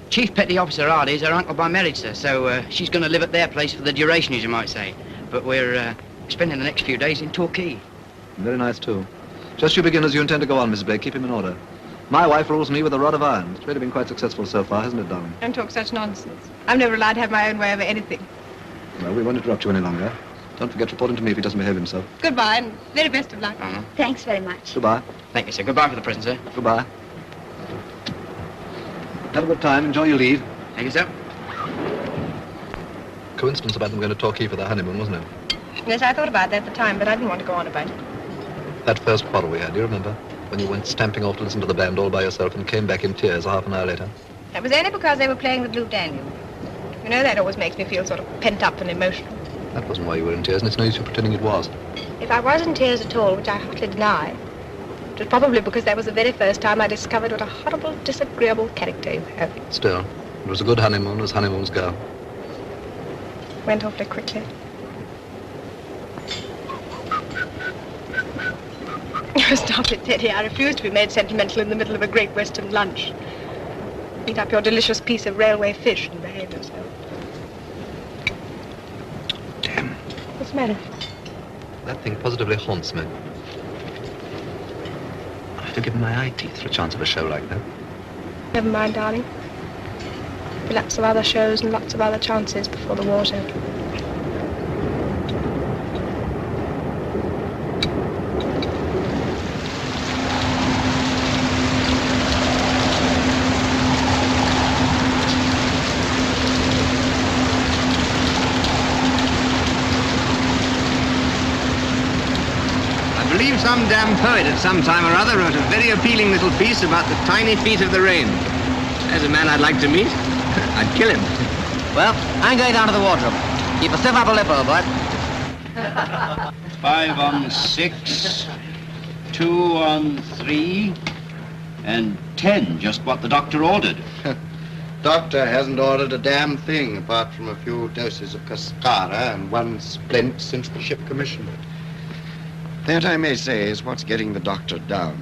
Chief Petty Officer Hardy is her uncle by marriage, sir, so she's going to live at their place for the duration, as you might say. But we're spending the next few days in Torquay. Very nice, too. Just you begin as you intend to go on, Mrs. Blake. Keep him in order. My wife rules me with a rod of iron. It's really been quite successful so far, hasn't it, darling? Don't talk such nonsense. I'm never allowed to have my own way over anything. Well, we won't interrupt you any longer. Don't forget to report him to me if he doesn't behave himself. Goodbye, and very best of luck. Thanks very much. Goodbye. Thank you, sir. Goodbye for the present, sir. Goodbye. Have a good time. Enjoy your leave. Thank you, sir. Coincidence about them going to Torquay for their honeymoon, wasn't it? Yes, I thought about that at the time, but I didn't want to go on about it. That first quarrel we had, do you remember? When you went stamping off to listen to the band all by yourself and came back in tears half an hour later. That was only because they were playing the Blue Danube. You know, that always makes me feel sort of pent up and emotional. That wasn't why you were in tears, and it's no use you pretending it was. If I was in tears at all, which I hotly deny, it was probably because that was the very first time I discovered what a horrible, disagreeable character you have. Still, it was a good honeymoon, as honeymoons go. Went awfully quickly. Stop it, Teddy. I refuse to be made sentimental in the middle of a great Western lunch. Eat up your delicious piece of railway fish and behave yourself. What's the matter? That thing positively haunts me. I'd have given my eye teeth for a chance of a show like that. Never mind, darling. There'll be lots of other shows and lots of other chances before the war's over. I believe some damn poet at some time or other wrote a very appealing little piece about the tiny feet of the rain. There's a man I'd like to meet. I'd kill him. Well, I'm going down to the wardrobe. Keep a stiff upper lip, old boy. 5 on 6, 2 on 3, and 10, just what the doctor ordered. Doctor hasn't ordered a damn thing apart from a few doses of cascara and 1 splint since the ship commissioned it. That, I may say, is what's getting the doctor down.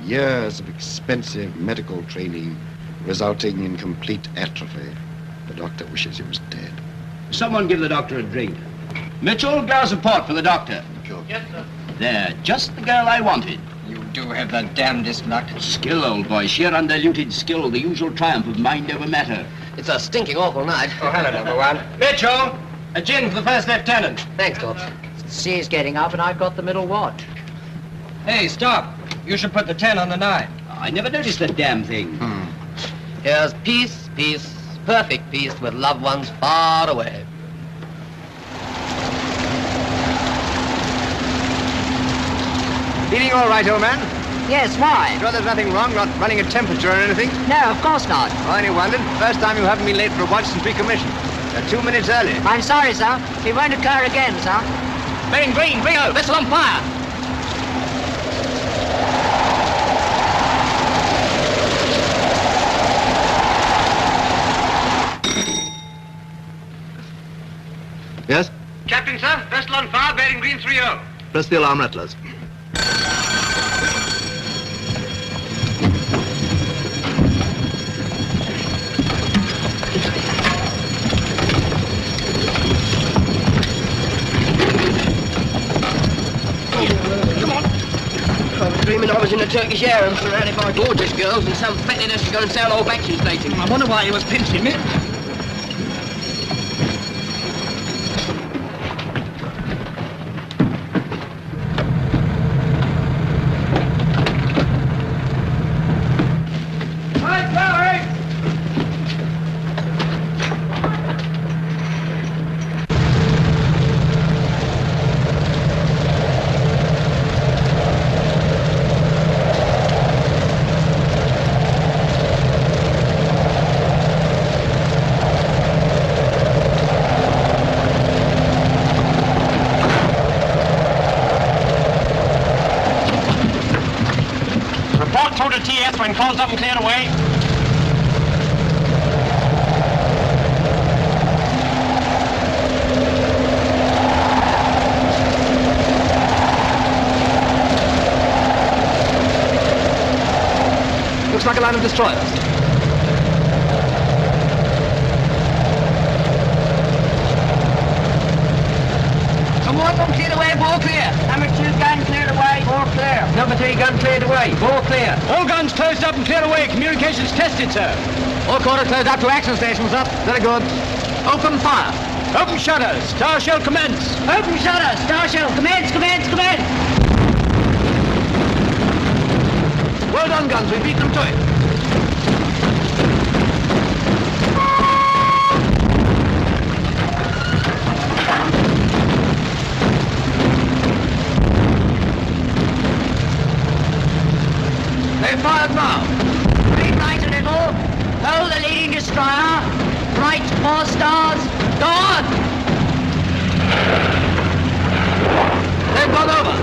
Years of expensive medical training resulting in complete atrophy. The doctor wishes he was dead. Someone give the doctor a drink. Mitchell, glass of port for the doctor. Yes, sir. There, just the girl I wanted. You do have the damnedest luck. Skill, old boy, sheer undiluted skill, the usual triumph of mind over matter. It's a stinking awful night. Oh, hello, number 1. Mitchell, a gin for the first lieutenant. Thanks, Torps. She's getting up and I've got the middle watch. Hey, stop. You should put the 10 on the 9. I never noticed the damn thing. Here's peace, peace, perfect peace with loved ones far away. Feeling all right, old man? Yes, why? Sure there's nothing wrong, not running a temperature or anything? No, of course not. I only wondered. First time you haven't been late for a watch since recommission. You're 2 minutes early. I'm sorry, sir. It won't occur again, sir. Bearing green, Bingo, vessel on fire. Yes? Captain, sir, vessel on fire, bearing green 30. Press the alarm rattlers. Dreaming I was in a Turkish harem surrounded by gorgeous girls and some fatty us to go and sell old action stating. I wonder why he was pinching me. TS when called up and cleared away. Looks like a line of destroyers. Come on, come cleared away, ball clear. Number 2 gun cleared away, ball clear. Number 3 gun cleared away, ball clear. All guns closed up and cleared away. Communications tested, sir. All quarter closed up to action stations up. Very good. Open fire. Open shutters. Star shell commence. Open shutters. Star shell commence, commence, commence. Well done, guns. We beat them to it. They fired now. Read right a little. Hold the leading destroyer. Right 4 stars. Go on. They've gone over.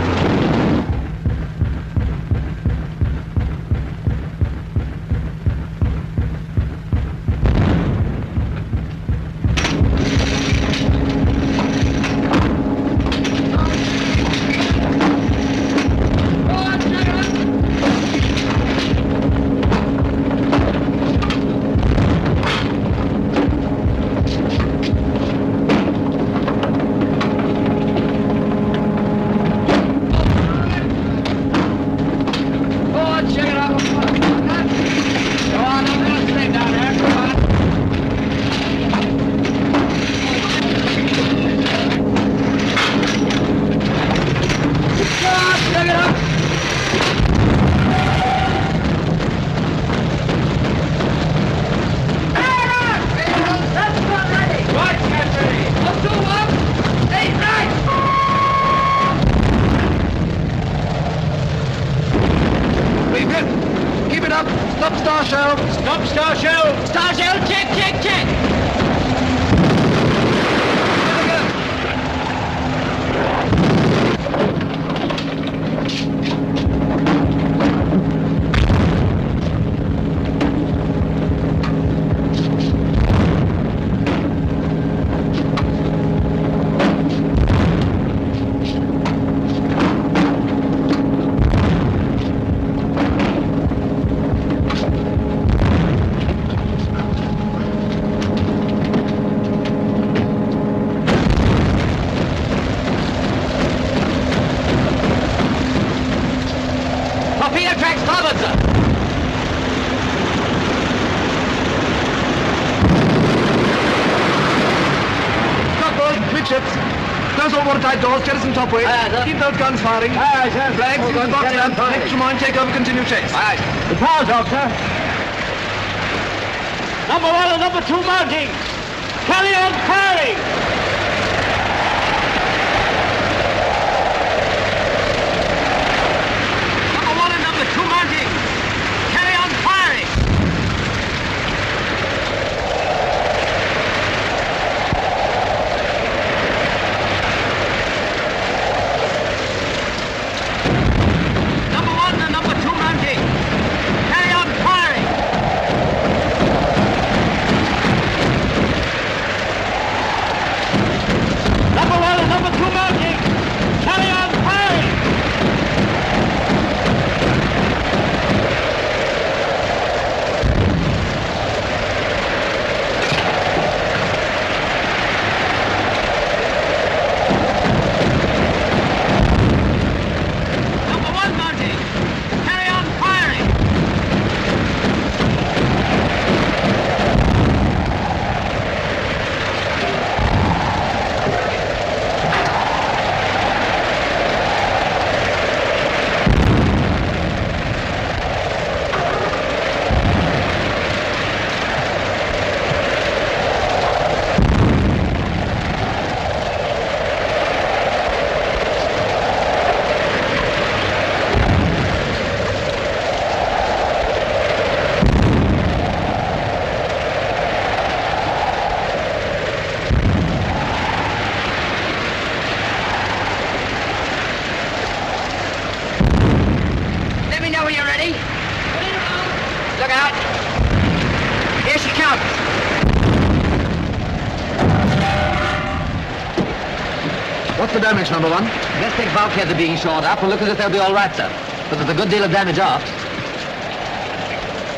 shell. Stop star shell. Star shell, check. Torpedo track starboard, sir. Stop, boys. Midships. Close all watertight doors, jettison topway. Keep those guns firing. Flags, use the box lamp. Next mine, take over, continue chase. The power, Doctor. Number 1 and number 2 mounting. Carry on firing. Number 1 and number 2 mounting. Carry on firing. Number 1 and number 2 mounting. Carry on firing. Number 1 and number 2 mounting. Carry on firing. Number 1 mounting. Carry on firing. Let me know when you're ready. Look out. Here she comes. What's the damage, number 1? Best big bulkheads are being shored up. Will look as if they'll be all right, sir. But there's a good deal of damage aft.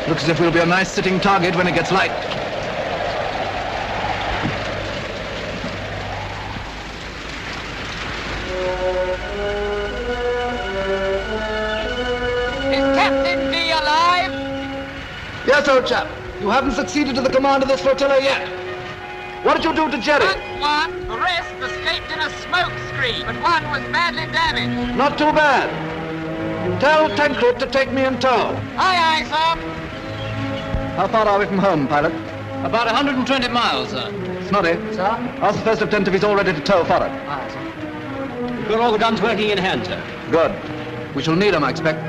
Looks as if we'll be a nice sitting target when it gets light. Is Captain D alive? Yes, old chap. You haven't succeeded to the command of this flotilla yet. What did you do to Jerry? One, the rest escaped in a smoke screen, but one was badly damaged. Not too bad. Tell Tancred to take me in tow. Aye, sir. How far are we from home, pilot? About 120 miles, sir. Snoddy. Sir? Ask the first lieutenant if he's all ready to tow forward. Aye, sir. We've got all the guns working in hand, sir. Good. We shall need them, I expect.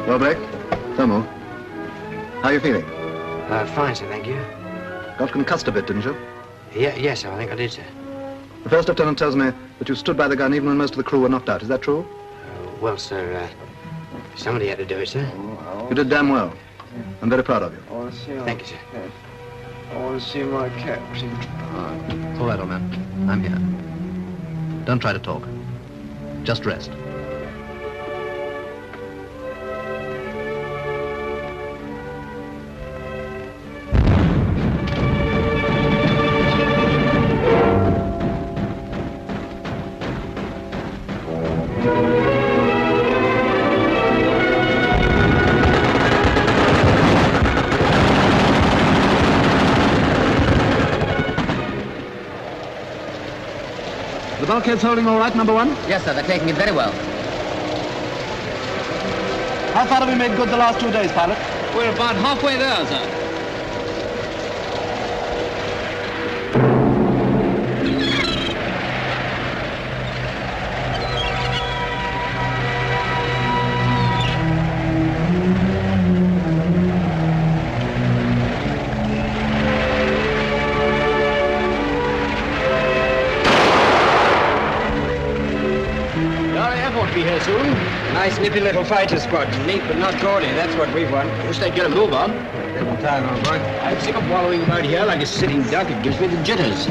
Well, Blake? Thermal. How are you feeling? Fine, sir, thank you. Got concussed a bit, didn't you? Yes, sir, I think I did, sir. The first lieutenant tells me that you stood by the gun even when most of the crew were knocked out. Is that true? Well, sir, somebody had to do it, sir. You did damn well. I'm very proud of you. Thank you, sir. I want to see my captain. All right, old man. I'm here. Don't try to talk. Just rest. The bulkhead's holding all right, number 1? Yes, sir, they're taking it very well. How far have we made good the last 2 days, pilot? We're about halfway there, sir. to be here soon. Nice nippy little fighter squadron. Neat but not gaudy. That's what we want. Wish they'd get a move on. Little time, old boy. I'm sick of wallowing about here like a sitting duck. It gives me the jitters.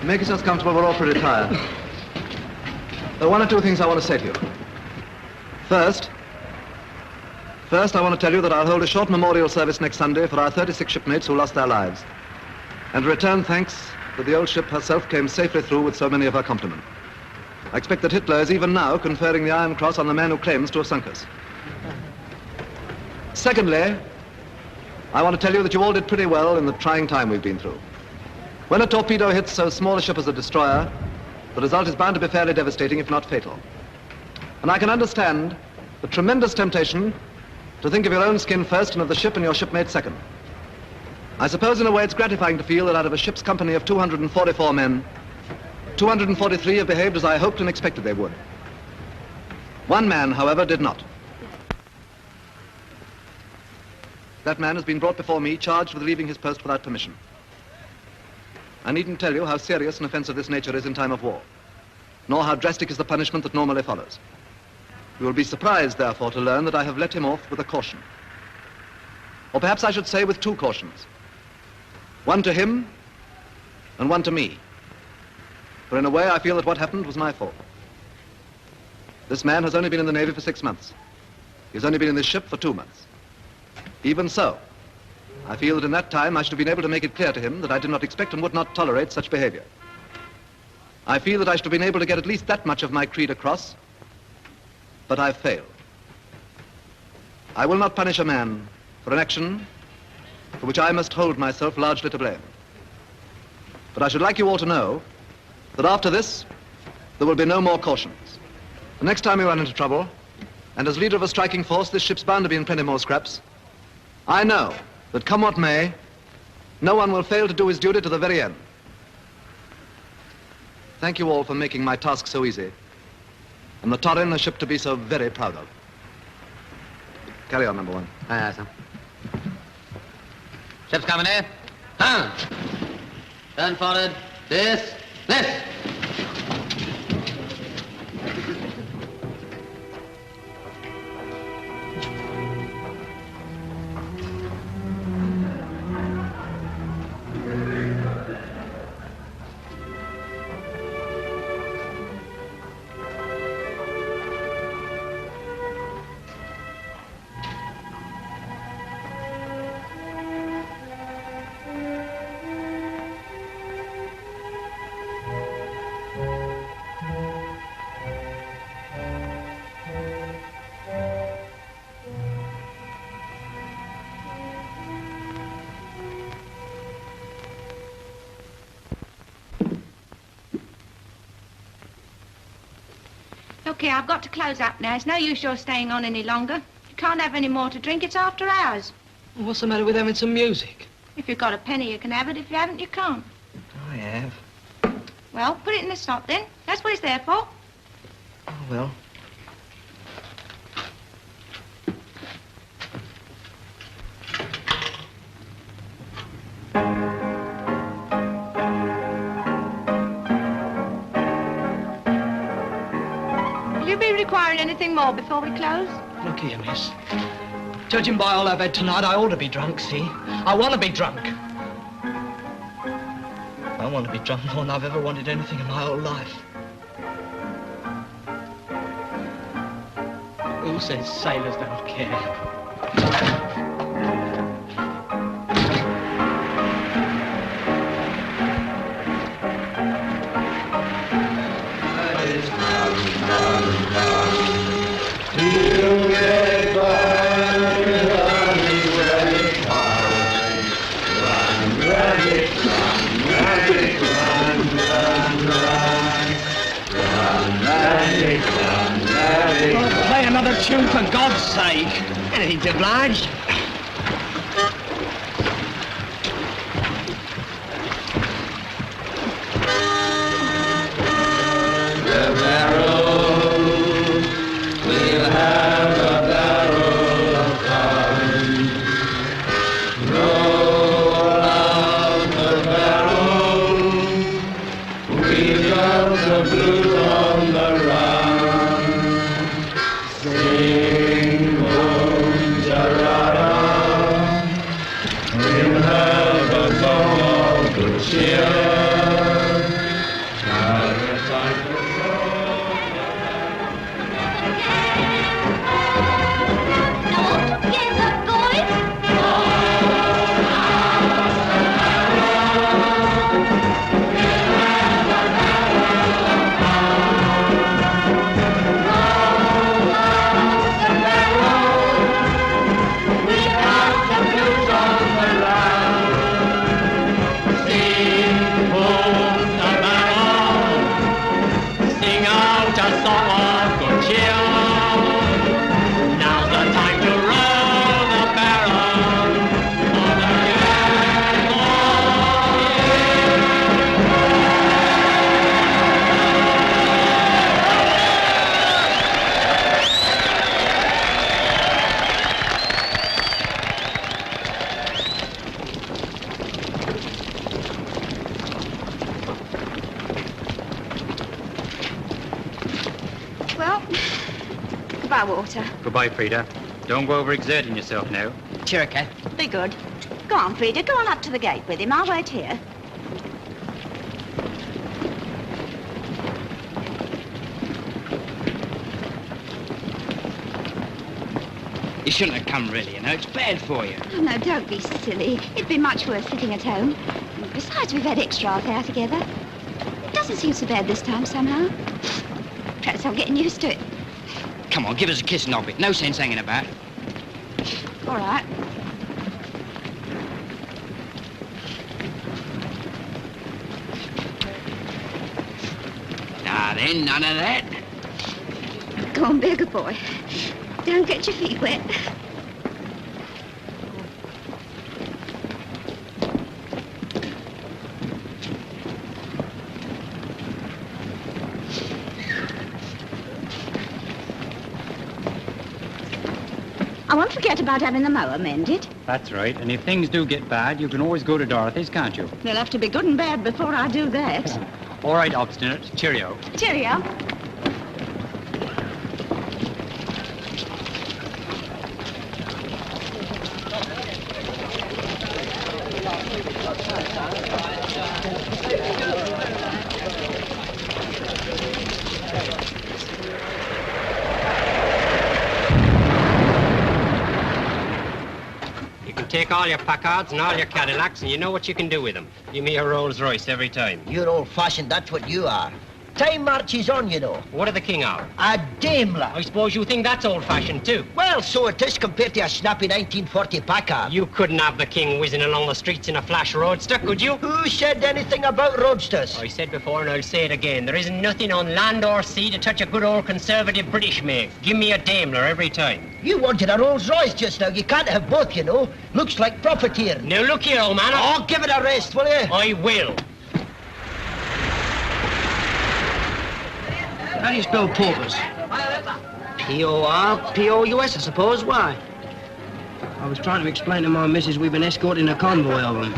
Make yourselves comfortable, we're all pretty tired. There are one or two things I want to say to you. First, I want to tell you that I'll hold a short memorial service next Sunday for our 36 shipmates who lost their lives, and return thanks that the old ship herself came safely through with so many of her complement. I expect that Hitler is even now conferring the Iron Cross on the man who claims to have sunk us. Secondly, I want to tell you that you all did pretty well in the trying time we've been through. When a torpedo hits so small a ship as a destroyer, the result is bound to be fairly devastating, if not fatal. And I can understand the tremendous temptation to think of your own skin first and of the ship and your shipmates second. I suppose in a way it's gratifying to feel that out of a ship's company of 244 men, 243 have behaved as I hoped and expected they would. One man, however, did not. That man has been brought before me, charged with leaving his post without permission. I needn't tell you how serious an offense of this nature is in time of war, nor how drastic is the punishment that normally follows. You will be surprised, therefore, to learn that I have let him off with a caution. Or perhaps I should say with two cautions. One to him, and one to me. For in a way, I feel that what happened was my fault. This man has only been in the Navy for 6 months. He's only been in this ship for 2 months. Even so, I feel that in that time I should have been able to make it clear to him that I did not expect and would not tolerate such behavior. I feel that I should have been able to get at least that much of my creed across, but I've failed. I will not punish a man for an action for which I must hold myself largely to blame. But I should like you all to know that after this, there will be no more cautions. The next time we run into trouble, and as leader of a striking force, this ship's bound to be in plenty more scraps, I know that come what may, no one will fail to do his duty to the very end. Thank you all for making my task so easy, and the Torrin a ship to be so very proud of. Carry on, number one. Aye, aye, sir. Ship's coming in. Huh. Turn forward. This. Okay, I've got to close up now. It's no use your staying on any longer. You can't have any more to drink. It's after hours. Well, what's the matter with having some music? If you've got a penny, you can have it. If you haven't, you can't. I have. Well, put it in the slot then. That's what it's there for. Oh, well. Will you be requiring anything more before we close? Look here, miss. Judging by all I've had tonight, I ought to be drunk, see? I want to be drunk. I want to be drunk more than I've ever wanted anything in my whole life. Who says sailors don't care? Shoot, for God's sake. Anything to oblige. Walter. Goodbye, Frida. Don't go overexerting yourself now. Sure, Kat. Be good. Go on, Frida. Go on up to the gate with him. I'll wait here. You shouldn't have come, really, you know. It's bad for you. Oh, no, don't be silly. It'd be much worse sitting at home. Besides, we've had extra out there together. It doesn't seem so bad this time, somehow. Perhaps I'm getting used to it. Come on, give us a kiss, Nobbit. No sense hanging about. All right. Now then, none of that. Go on, be a good boy. Don't get your feet wet. I won't forget about having the mower mended. That's right. And if things do get bad, you can always go to Dorothy's, can't you? They'll have to be good and bad before I do that. All right, obstinate. Cheerio. Cheerio. Take all your Packards and all your Cadillacs, and you know what you can do with them. Give me a Rolls Royce every time. You're old-fashioned, that's what you are. Time marches on, you know. What are the king of? A Daimler. I suppose you think that's old-fashioned, too. Well, so it is compared to a snappy 1940 Packard. You couldn't have the king whizzing along the streets in a flash roadster, could you? Who said anything about roadsters? I said before, and I'll say it again. There isn't nothing on land or sea to touch a good old conservative British make. Give me a Daimler every time. You wanted a Rolls Royce just now. You can't have both, you know. Looks like profiteering. Now, look here, old man. Oh, give it a rest, will you? I will. How do you spell paupers? P-O-R-P-O-U-S, I suppose. Why? I was trying to explain to my missus we've been escorting a convoy of them.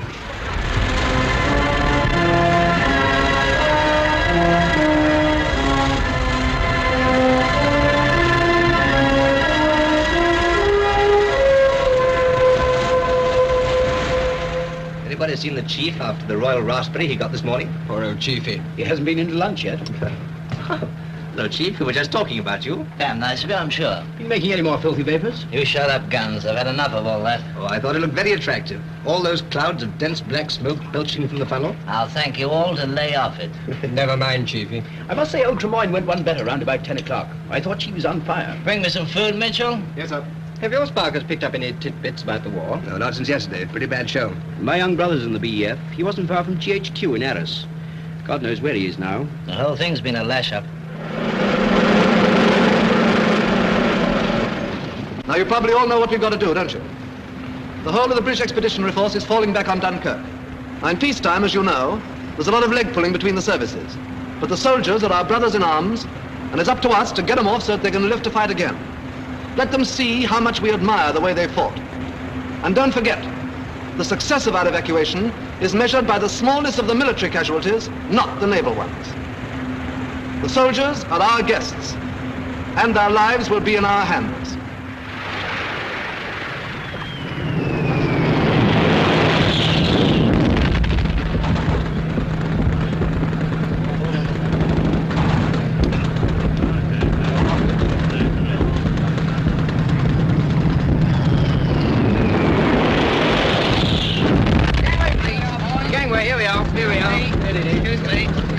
Anybody seen the chief after the royal raspberry he got this morning? Poor old chiefy. He hasn't been into lunch yet. Hello, Chief. We were just talking about you. Damn nice of you, I'm sure. You making any more filthy vapors? You shut up, Guns. I've had enough of all that. Oh, I thought it looked very attractive. All those clouds of dense black smoke belching from the funnel. I'll thank you all to lay off it. Never mind, Chiefy. I must say old Tremaine went one better round about 10 o'clock. I thought she was on fire. Bring me some food, Mitchell. Yes, sir. Have your sparkers picked up any tidbits about the war? No, not since yesterday. Pretty bad show. My young brother's in the BEF. He wasn't far from GHQ in Arras. God knows where he is now. The whole thing's been a lash-up. Now, you probably all know what we've got to do, don't you? The whole of the British Expeditionary Force is falling back on Dunkirk. Now, in peacetime, as you know, there's a lot of leg pulling between the services. But the soldiers are our brothers in arms, and it's up to us to get them off so that they can live to fight again. Let them see how much we admire the way they fought. And don't forget, the success of our evacuation is measured by the smallness of the military casualties, not the naval ones. The soldiers are our guests, and their lives will be in our hands.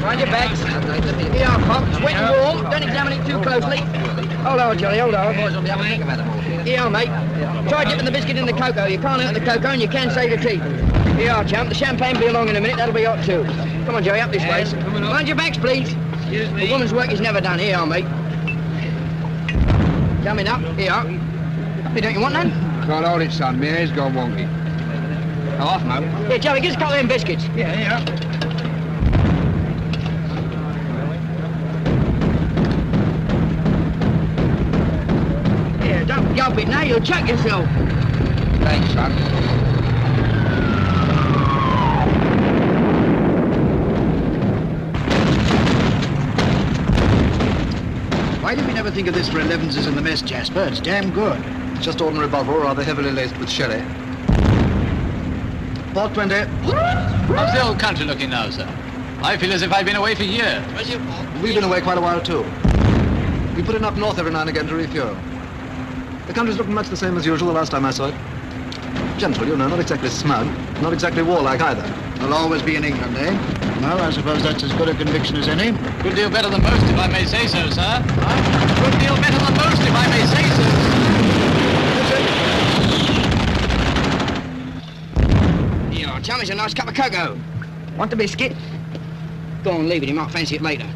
Mind your bags. Here, Pops. Wet and warm. Don't examine it too closely. Hold on, Johnny, hold on. Here, mate. Try dipping the biscuit in the cocoa. You can't hurt the cocoa and you can save your teeth. Here, champ. The champagne will be along in a minute. That'll be hot, too. Come on, Joey, up this way. Mind your bags, please. The woman's work is never done. Here, mate. Coming up. Here. Hey, don't you want none? Can't hold it, son. My hair's gone wonky. Go off, Mo. Here, Joey, give us a couple of them biscuits. Yeah. Don't yelp it now, you'll chuck yourself. Thanks, son. Why did we never think of this for 11s in the mess, Jasper? It's damn good. It's just ordinary bottle, rather heavily laced with sherry. Port 20. How's the old country looking now, sir? I feel as if I've been away for years. We've been away quite a while, too. We put it up north every now and again to refuel. The country's looking much the same as usual the last time I saw it. Gentle, you know, not exactly smug, not exactly warlike either. They'll always be in England, eh? Well, I suppose that's as good a conviction as any. Good deal better than most, if I may say so, sir. Good deal better than most, if I may say so. Here, tell me it's a nice cup of cocoa. Want the biscuit? Go on, leave it. He might fancy it later.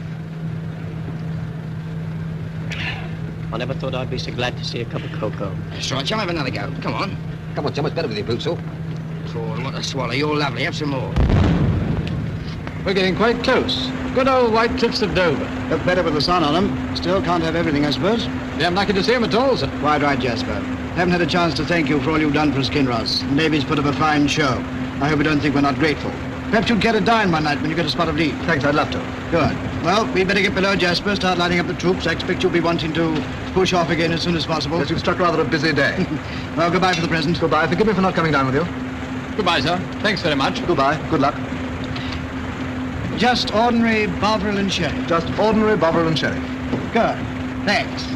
I never thought I'd be so glad to see a cup of cocoa. That's right, chum, have another go. Come on. Come on, chum, it's better with you, Bootsall. Oh, what a swallow. You're lovely. Have some more. We're getting quite close. Good old white cliffs of Dover. Look better with the sun on them. Still can't have everything, I suppose. Yeah, I'm lucky to see him at all, sir. Quite right, Jasper. Haven't had a chance to thank you for all you've done for Skinross. The Navy's put up a fine show. I hope you don't think we're not grateful. Perhaps you'd care to dine one night when you get a spot of leave. Thanks, I'd love to. Good. Well, we'd better get below, Jasper, start lining up the troops. I expect you'll be wanting to push off again as soon as possible. Yes, you've struck rather a busy day. Well, goodbye for the present. Goodbye. Forgive me for not coming down with you. Goodbye, sir. Thanks very much. Goodbye. Good luck. Just ordinary Bovril and sherry. Just ordinary Bovril and sherry. Good. Thanks.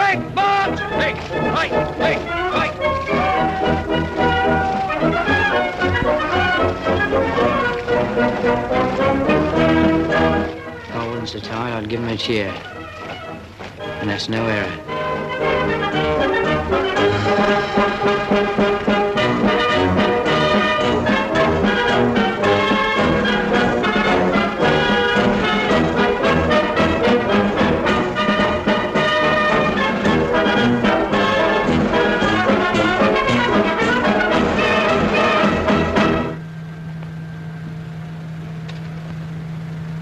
Quick, march! Quick, right, quick, right. If I wasn't so tired, I'd give him a cheer. And that's no error.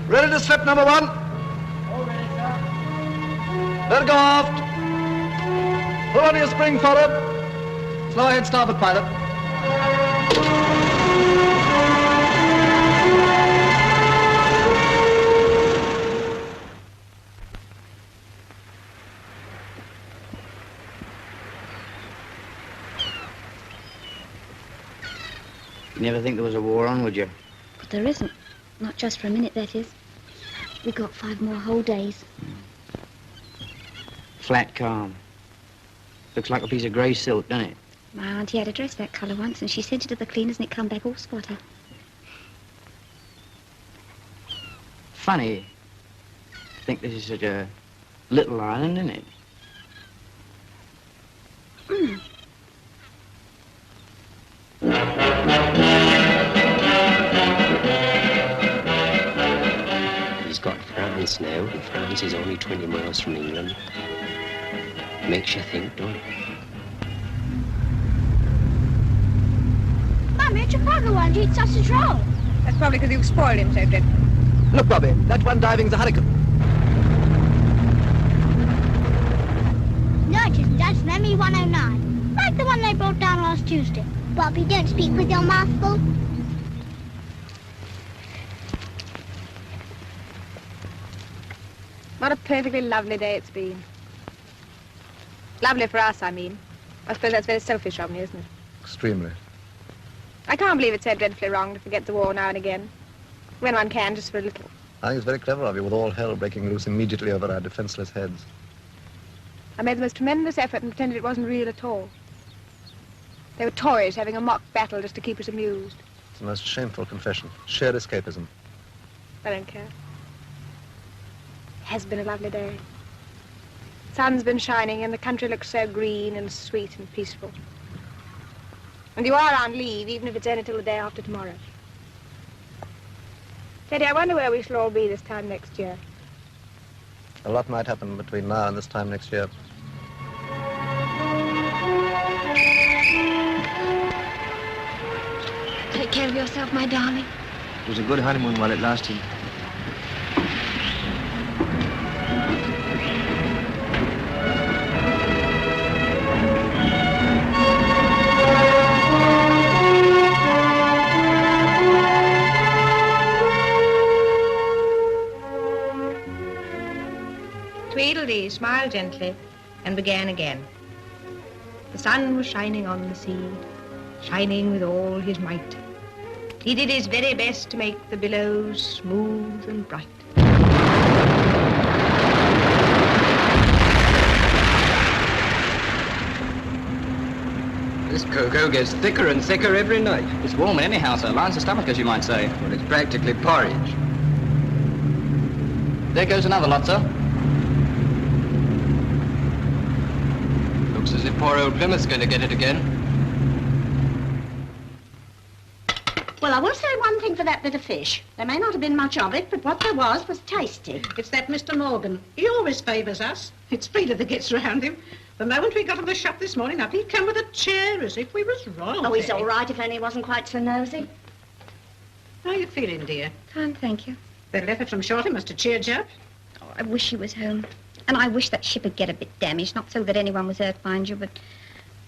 Ready to slip, number one? Let it go aft. Pull on your spring forward. Slow ahead, starboard, pilot. You'd never think there was a war on, would you? But there isn't. Not just for a minute, that is. We've got 5 more whole days. Flat calm. Looks like a piece of grey silk, doesn't it? My auntie had a dress that colour once, and she sent it to the cleaners, and it come back all spotty. Funny. Think this is such a little island, isn't it? Mm. He's got France now, and France is only 20 miles from England. Makes you think, don't it? Mummy, Chicago won't eat sausage roll. That's probably because you've spoiled him so dreadfully. Look, Bobby, that one diving's a hurricane. No, it isn't. That's an ME-109. Like the one they brought down last Tuesday. Bobby, don't speak with your mouth full. What a perfectly lovely day it's been. Lovely for us, I mean. I suppose that's very selfish of me, isn't it? Extremely. I can't believe it's so dreadfully wrong to forget the war now and again. When one can, just for a little. I think it's very clever of you, with all hell breaking loose immediately over our defenseless heads. I made the most tremendous effort and pretended it wasn't real at all. They were toys having a mock battle just to keep us amused. It's the most shameful confession. Sheer escapism. I don't care. It has been a lovely day. Sun's been shining and the country looks so green and sweet and peaceful. And you are on leave, even if it's only till the day after tomorrow. Teddy, I wonder where we shall all be this time next year. A lot might happen between now and this time next year. Take care of yourself, my darling. It was a good honeymoon while it lasted. Tweedledee smiled gently and began again. The sun was shining on the sea, shining with all his might. He did his very best to make the billows smooth and bright. This cocoa gets thicker and thicker every night. It's warm in any house, sir. Lines the stomach, as you might say. Well, it's practically porridge. There goes another lot, sir. Looks as if poor old Plymouth's going to get it again. Well, I will say one thing for that bit of fish. There may not have been much of it, but what there was tasty. It's that Mr. Morgan. He always favours us. It's Peter that gets round him. The moment we got to the shop this morning, up he'd come with a chair as if we was royalty. Oh, he's all right if only he wasn't quite so nosy. How are you feeling, dear? Fine, thank you. That effort from Shorty must have cheered you up. Oh, I wish he was home. And I wish that ship would get a bit damaged, not so that anyone was hurt, mind you, but...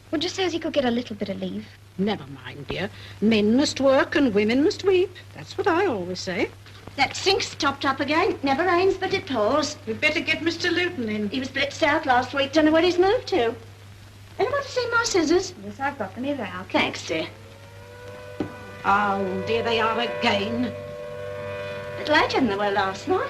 Well, just so as he could get a little bit of leave. Never mind, dear. Men must work and women must weep. That's what I always say. That sink's topped up again. It never rains, but it pours. We'd better get Mr. Luton in. He was blitzed out last week. Don't know where he's moved to. Anyone to see my scissors? Yes, I've got them. Here they are. Thanks, dear. Oh, dear, they are again. A bit later than they were last night.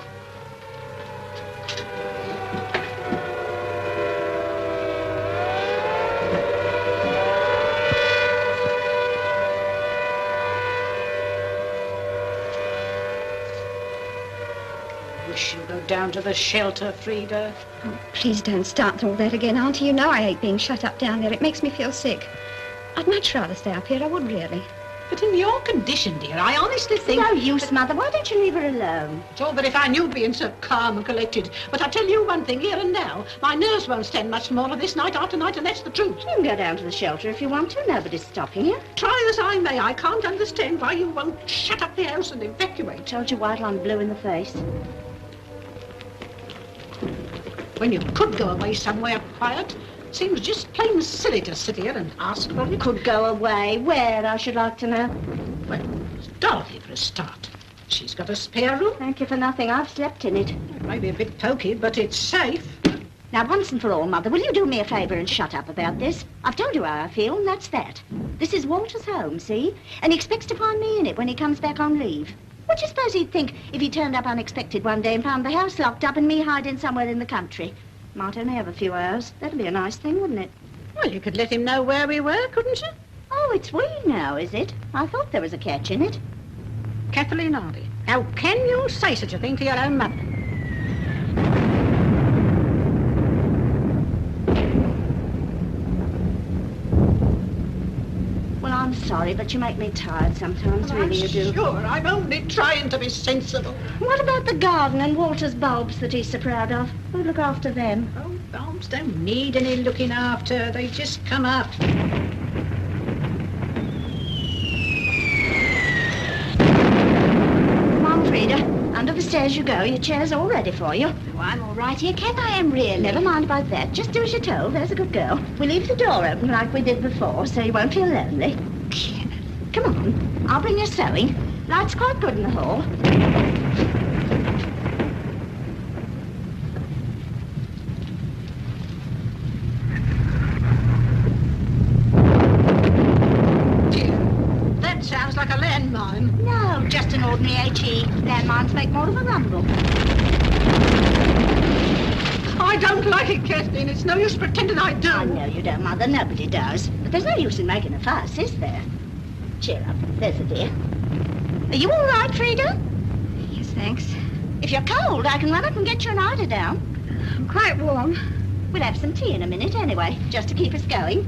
down to the shelter, Frida. Oh, please don't start all that again, Auntie. You know I hate being shut up down there. It makes me feel sick. I'd much rather stay up here. I would really. But in your condition, dear, I honestly think... No use, Mother. Why don't you leave her alone? It's all very fine you being so calm and collected. But I tell you one thing, here and now, my nerves won't stand much more of this night after night, and that's the truth. You can go down to the shelter if you want to. Nobody's stopping you. Try as I may, I can't understand why you won't shut up the house and evacuate. Told you white on blue in the face. When you could go away somewhere quiet. Seems just plain silly to sit here and ask for it. Could go away. Where, I should like to know? Well, it's Dorothy for a start. She's got a spare room. Thank you for nothing. I've slept in it. It may be a bit pokey, but it's safe. Now, once and for all, Mother, will you do me a favour and shut up about this? I've told you how I feel, and that's that. This is Walter's home, see? And he expects to find me in it when he comes back on leave. What do you suppose he'd think if he turned up unexpected one day and found the house locked up and me hiding somewhere in the country? Might only have a few hours. That'd be a nice thing, wouldn't it? Well, you could let him know where we were, couldn't you? Oh, it's we now, is it? I thought there was a catch in it. Kathleen Hardy, how can you say such a thing to your own mother? Well, I'm sorry, but you make me tired sometimes, really, you do. Sure, I'm only trying to be sensible. What about the garden and Walter's bulbs that he's so proud of? Who'd look after them? Oh, bulbs don't need any looking after. They just come up. Come on, Frida. Under the stairs you go. Your chair's all ready for you. Oh, I'm all right here, Kath. I am really. Never mind about that. Just do as you're told. There's a good girl. We'll leave the door open like we did before, so you won't feel lonely. Come on. I'll bring your sewing. Light's quite good in the hall. That sounds like a landmine. No, just an ordinary HE. Landmines make more of a rumble. I don't like it, Kathleen. It's no use pretending I do. I know you don't, Mother. Nobody does. But there's no use in making a fuss, is there? Cheer up. There's a dear. Are you all right, Frida? Yes, thanks. If you're cold, I can run up and get you an eider-down. I'm quite warm. We'll have some tea in a minute anyway, just to keep us going.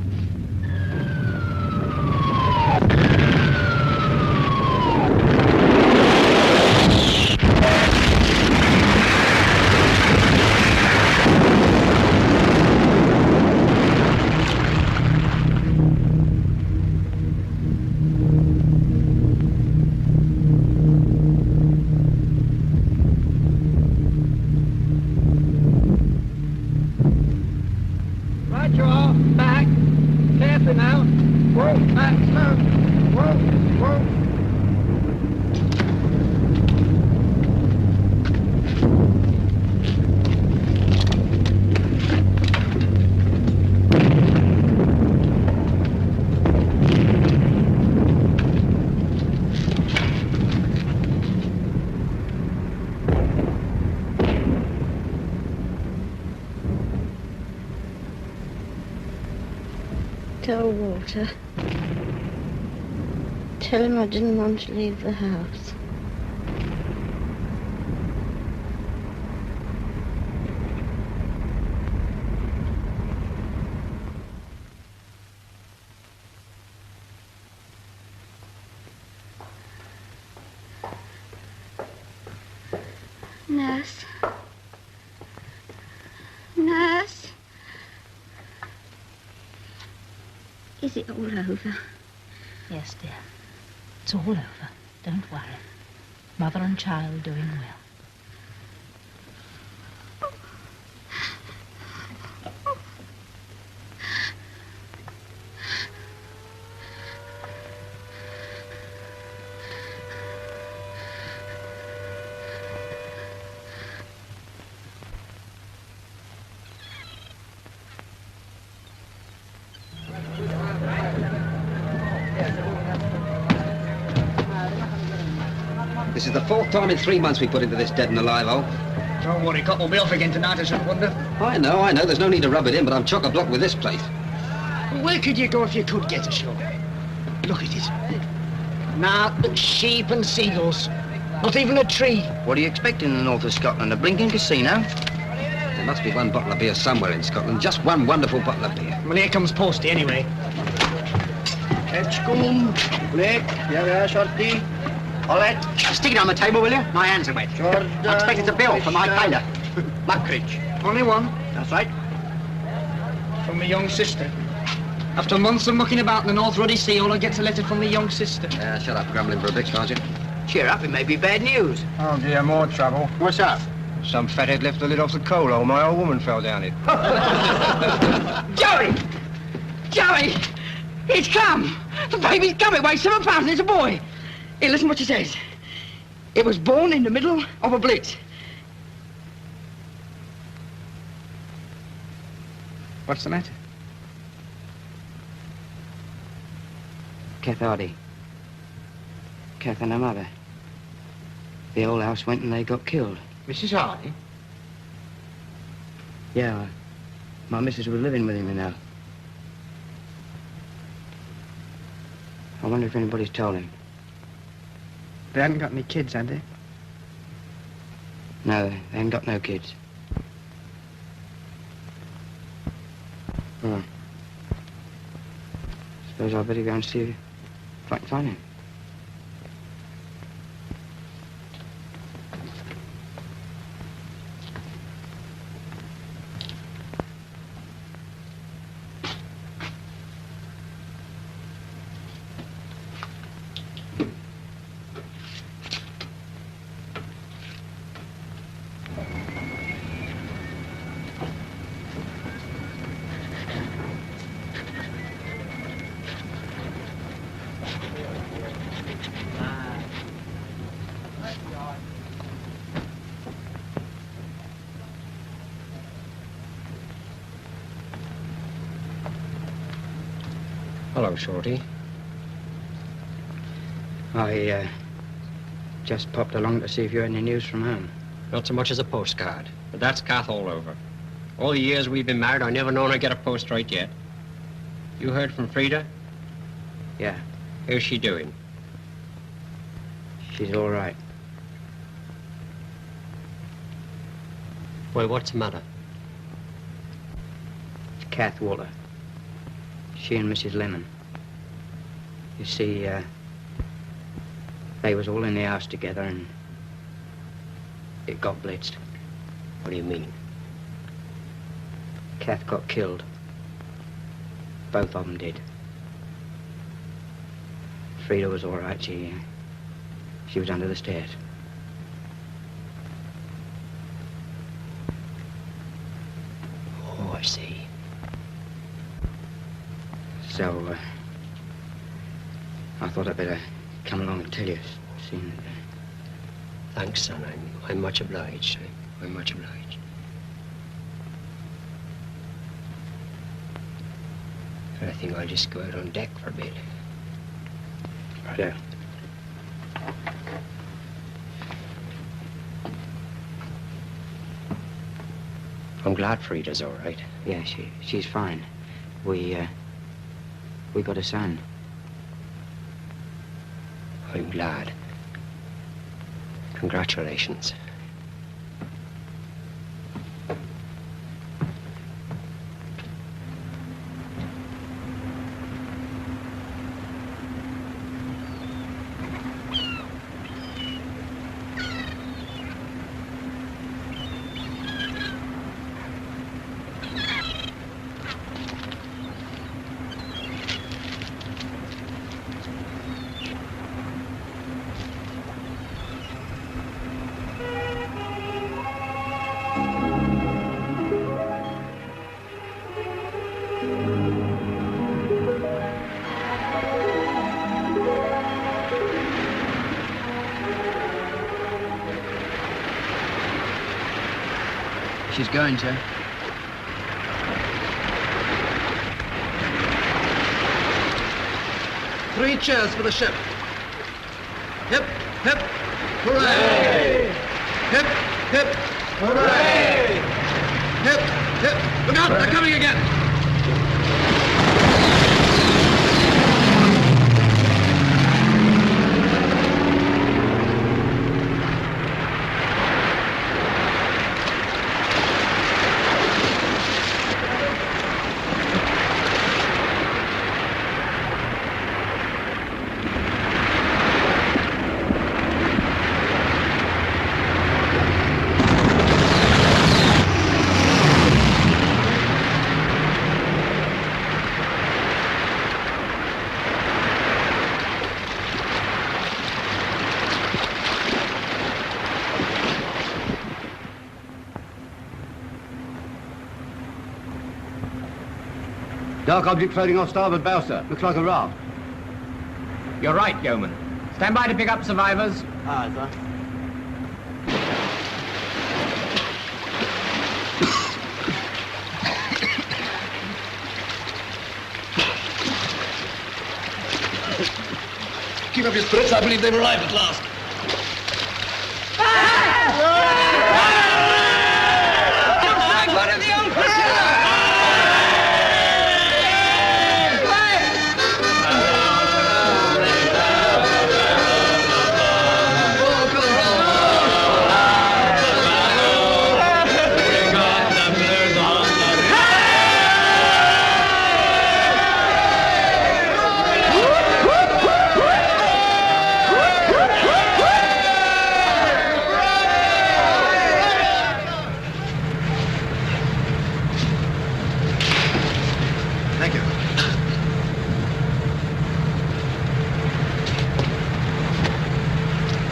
Right you are. Back. Carefully now. Whoa, back, slow. Whoa, whoa. Tell Walter. Tell him I didn't want to leave the house. Nurse. Nurse. Is it all over? Yes, dear. It's all over. Don't worry. Mother and child doing well. This is the fourth time in 3 months we put into this dead and alive hole. Don't worry, Cop will be off again tonight, I should wonder. I know. There's no need to rub it in, but I'm chock-a-block with this place. Where could you go if you could get ashore? Look at it. Nothing but sheep and seagulls. Not even a tree. What do you expect in the north of Scotland? A blinking casino? There must be one bottle of beer somewhere in Scotland. Just one wonderful bottle of beer. Well, here comes Posty, anyway. Edgecombe, Blake, here we are, Shorty. Olette. Stick it on the table, will you? My hands are wet. Jordan. I expect it's a bill for my painter. Muckridge. Only one. That's right. From my young sister. After months of mucking about in the North Ruddy Sea, all I get's a letter from my young sister. Shut up grumbling for a bit, can't you? Cheer up, it may be bad news. Oh, dear, more trouble. What's up? Some fathead left the lid off the coal hole. My old woman fell down it. Joey! Joey! It's come! The baby's come. It weighs 7 pounds and it's a boy. Here, listen what she says. It was born in the middle of a blitz. What's the matter? Kath Hardy. Kath and her mother. The whole house went and they got killed. Mrs. Hardy? Yeah, my missus was living with him, you know. I wonder if anybody's told him. They hadn't got any kids, had they? No, they ain't got no kids. Oh. Suppose I'd better go and see if I can find him. Hello, Shorty. I, just popped along to see if you had any news from home. Not so much as a postcard, but that's Kath all over. All the years we've been married, I never known her get a post right yet. You heard from Frida? Yeah, How's she doing? she's all right. Well, what's the matter? It's Kath Waller. She and Mrs. Lennon. You see, they was all in the house together and it got blitzed. What do you mean? Kath got killed. Both of them did. Frida was all right. She was under the stairs. Oh, I see. So, I thought I'd better come along and tell you, seeing that... Thanks, son. I'm much obliged. I'm much obliged. I think I'll just go out on deck for a bit. Yeah. I'm glad Frida's all right. Yeah, she's fine. We got a son. I'm glad. Congratulations. She's going, sir. Three cheers for the ship. Hip, hip, hooray! Hip, hip, hooray! Hip, hip. Look out, they're coming again. Dark object floating off starboard bow, sir. Looks like a raft. You're right, yeoman. Stand by to pick up survivors. Aye, sir. Keep up your spirits. I believe they've arrived at last.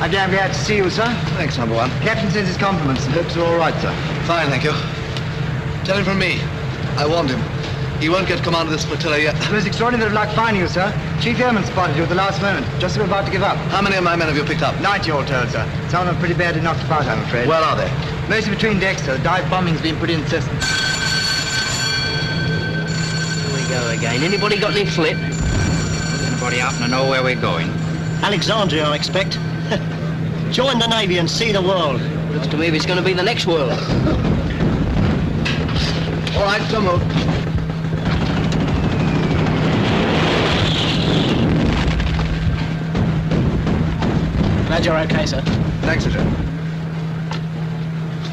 I'm damn glad to see you, sir. Thanks, number one. Captain sends his compliments and hopes you're all right, sir. Fine, thank you. Tell him from me. I warned him. He won't get command of this flotilla yet. It was extraordinary luck finding you, sir. Chief Airman spotted you at the last moment, just as we were about to give up. How many of my men have you picked up? 90 all told, sir. Some of them pretty badly knocked about, I'm afraid. Where are they? Mostly between decks, sir. Dive bombing's been pretty incessant. Here we go again. Anybody got any flip? Anybody happen to know where we're going? Alexandria, I expect. Join the Navy and see the world. Looks to me it's going to be the next world. All right, so move. Glad you're okay, sir. Thanks, sir.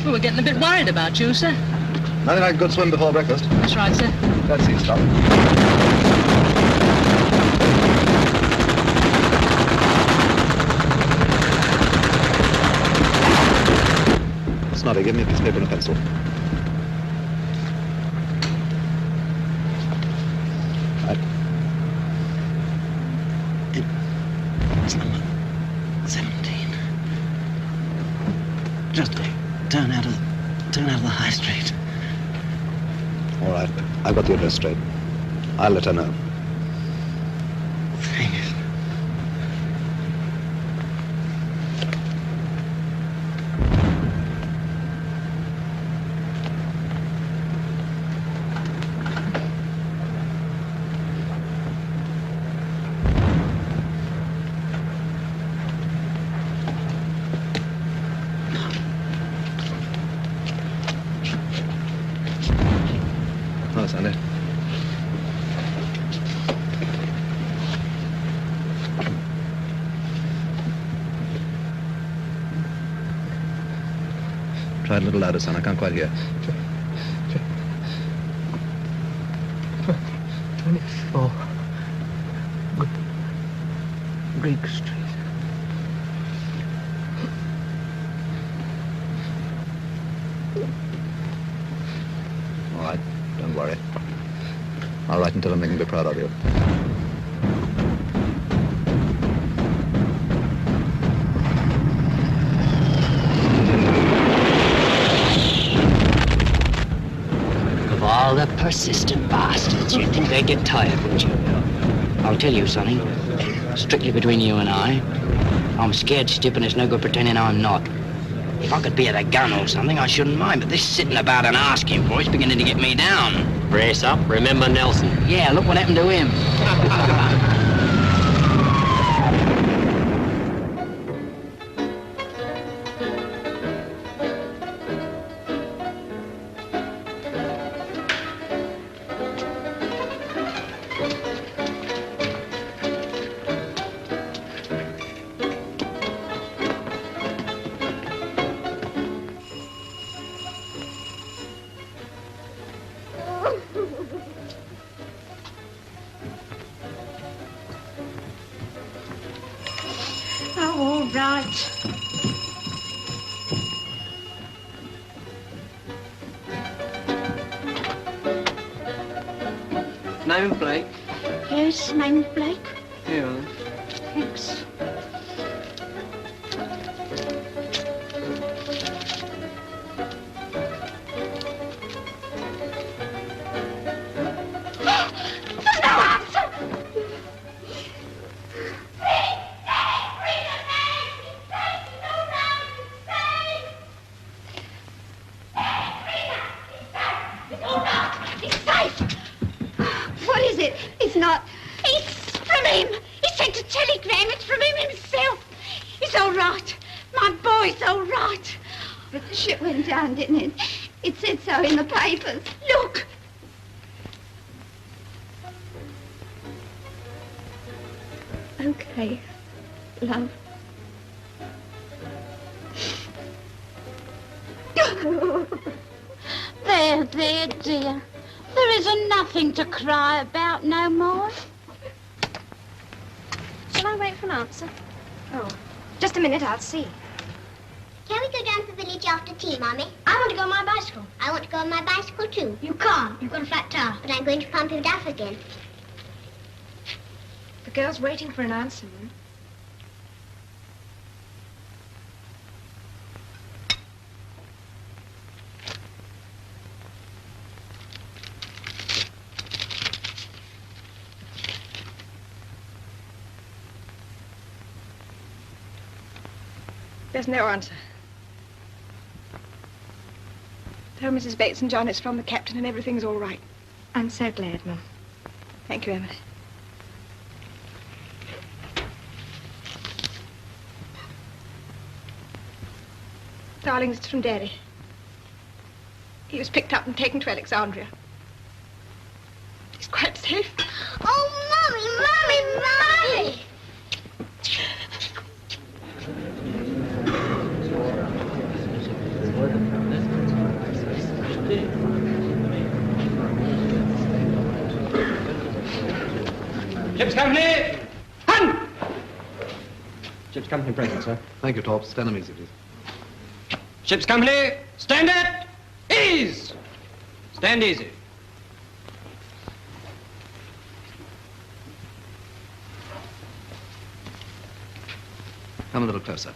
Well, we're getting a bit worried about you, sir. Nothing like a good swim before breakfast. That's right, sir. That's you, stop. Snoddy, give me a piece of paper and a pencil. Right. It's number 17. Just turn out of the high street. All right. I've got the address straight. I'll let her know. Thanks. Oh, Sandy. Try it a little louder, son. I can't quite hear. 24 Greek Street. All right. Don't worry. I'll write and tell them they can be proud of you. Of all the persistent bastards, you'd think they'd get tired, wouldn't you? I'll tell you, Sonny, strictly between you and I'm scared stiff and it's no good pretending I'm not. If I could be at a gun or something, I shouldn't mind, but this sitting about and asking for it's beginning to get me down. Brace up. Remember Nelson. Yeah, look what happened to him. Oh, all right. Name Blake. Yes, name's Blake. Yeah. Thanks. What is it? It's not. It's from him. He sent a telegram. It's from him himself. He's all right. My boy's all right. But the ship went down, didn't it? It said so in the papers. Look. Okay, love. There, dear. There isn't nothing to cry about no more. Shall I wait for an answer? Oh, just a minute, I'll see. Can we go down to the village after tea, Mommy? I want to go on my bicycle. I want to go on my bicycle, too. You can't. You've got a flat tire. But I'm going to pump you down again. The girl's waiting for an answer, Mum. There's no answer. Tell Mrs. Bates and John it's from the captain and everything's all right. I'm so glad, Mum. Thank you, Emily. Darlings, it's from Daddy. He was picked up and taken to Alexandria. He's quite safe. Oh, Mommy! Ship's company! Hun! Ship's company present, sir. Thank you, Torp. Stand them easy, please. Ship's company, stand at ease! Stand easy. Come a little closer.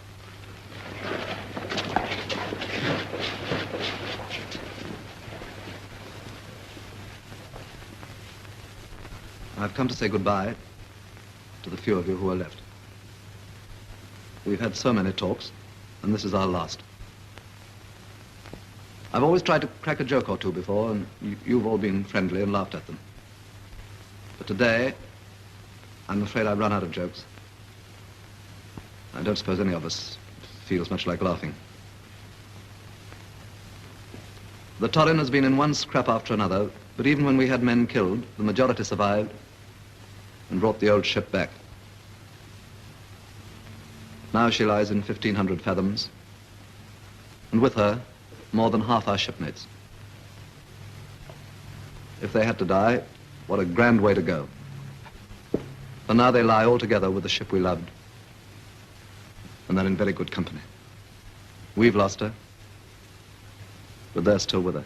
I've come to say goodbye to the few of you who are left. We've had so many talks, and this is our last. I've always tried to crack a joke or two before, and you've all been friendly and laughed at them. But today, I'm afraid I've run out of jokes. I don't suppose any of us feels much like laughing. The Torrin has been in one scrap after another, but even when we had men killed, the majority survived and brought the old ship back. Now she lies in 1,500 fathoms, and with her, more than half our shipmates. If they had to die, what a grand way to go. For now they lie all together with the ship we loved, and they're in very good company. We've lost her, but they're still with her.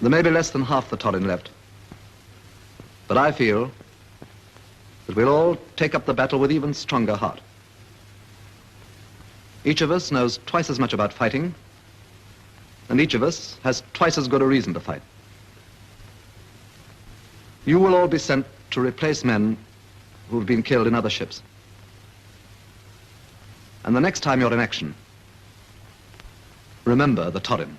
There may be less than half the Torrin left, but I feel that we'll all take up the battle with even stronger heart. Each of us knows twice as much about fighting, and each of us has twice as good a reason to fight. You will all be sent to replace men who've been killed in other ships. And the next time you're in action, remember the Torrin.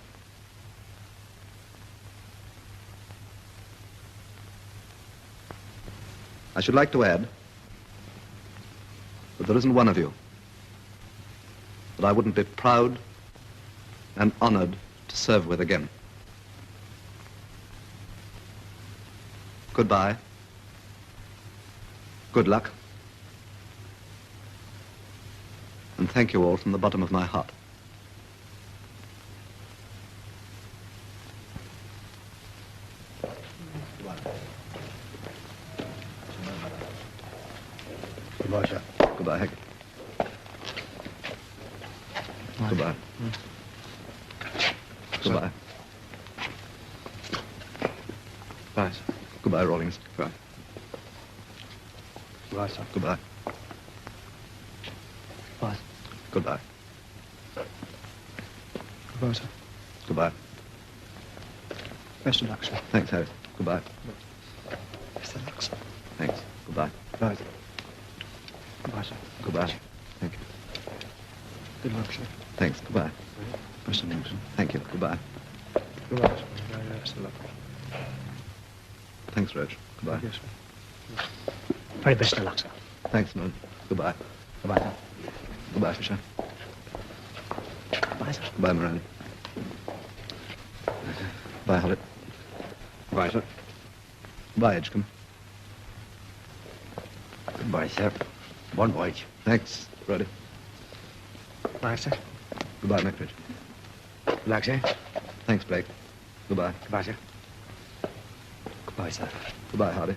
I should like to add that there isn't one of you that I wouldn't be proud and honored to serve with again. Goodbye. Good luck. And thank you all from the bottom of my heart. Goodbye, sir. Goodbye, Hackett. Goodbye. Goodbye. Bye, sir. Goodbye, Rawlings. Goodbye. Goodbye, sir. Goodbye. Bye. Goodbye. Goodbye, sir. Goodbye. Best of luck, sir. Thanks, Harry. Goodbye. Best of luck, sir. Thanks. Goodbye. Goodbye. Goodbye, sir. Goodbye. Thank you. Good luck, sir. Thanks. Goodbye. Best of luck, sir. Thank you. Goodbye. Goodbye. Best of luck. Thanks, Reg. Goodbye. Yes, sir. Very best of luck, sir. Thanks, Moon. Goodbye. Goodbye, sir. Goodbye, Fisher. Goodbye, sir. Goodbye, Morelli. Bye, Hollett. Goodbye, sir. Bye, Edgecombe. Goodbye, sir. Bon voyage. Thanks, Roddy. Bye, sir. Goodbye, Mickridge. Good luck, sir. Thanks, Blake. Goodbye. Goodbye, sir. Goodbye, sir. Goodbye, Hardy.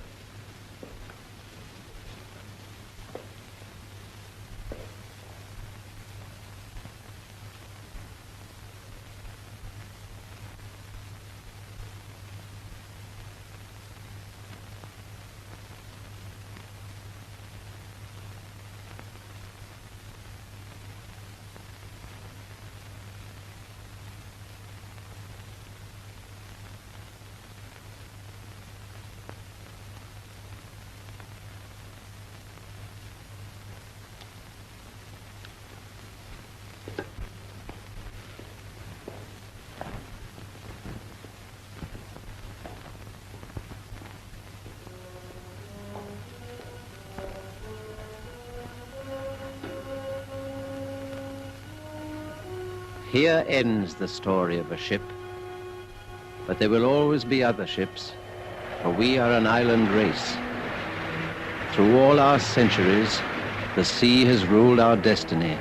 Here ends the story of a ship, but there will always be other ships, for we are an island race. Through all our centuries, the sea has ruled our destiny.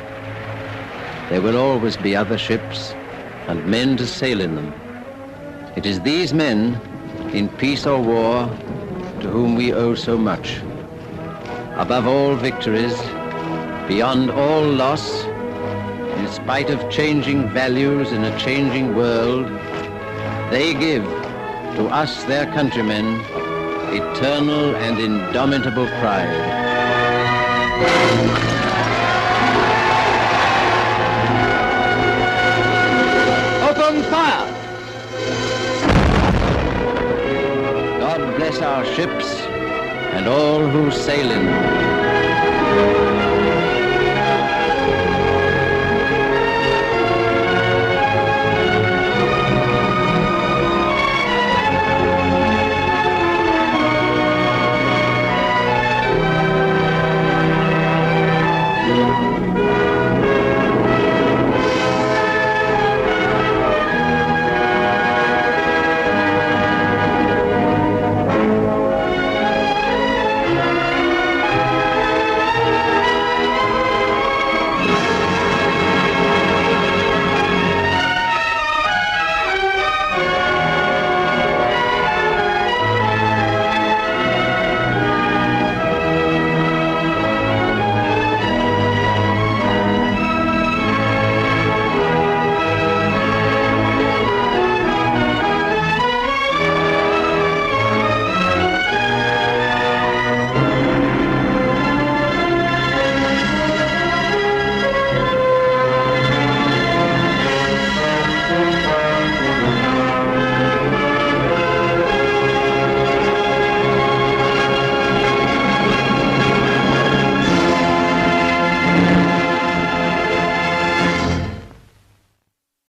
There will always be other ships and men to sail in them. It is these men, in peace or war, to whom we owe so much. Above all victories, beyond all loss, in spite of changing values in a changing world, they give to us, their countrymen, eternal and indomitable pride. Open fire! God bless our ships and all who sail in them.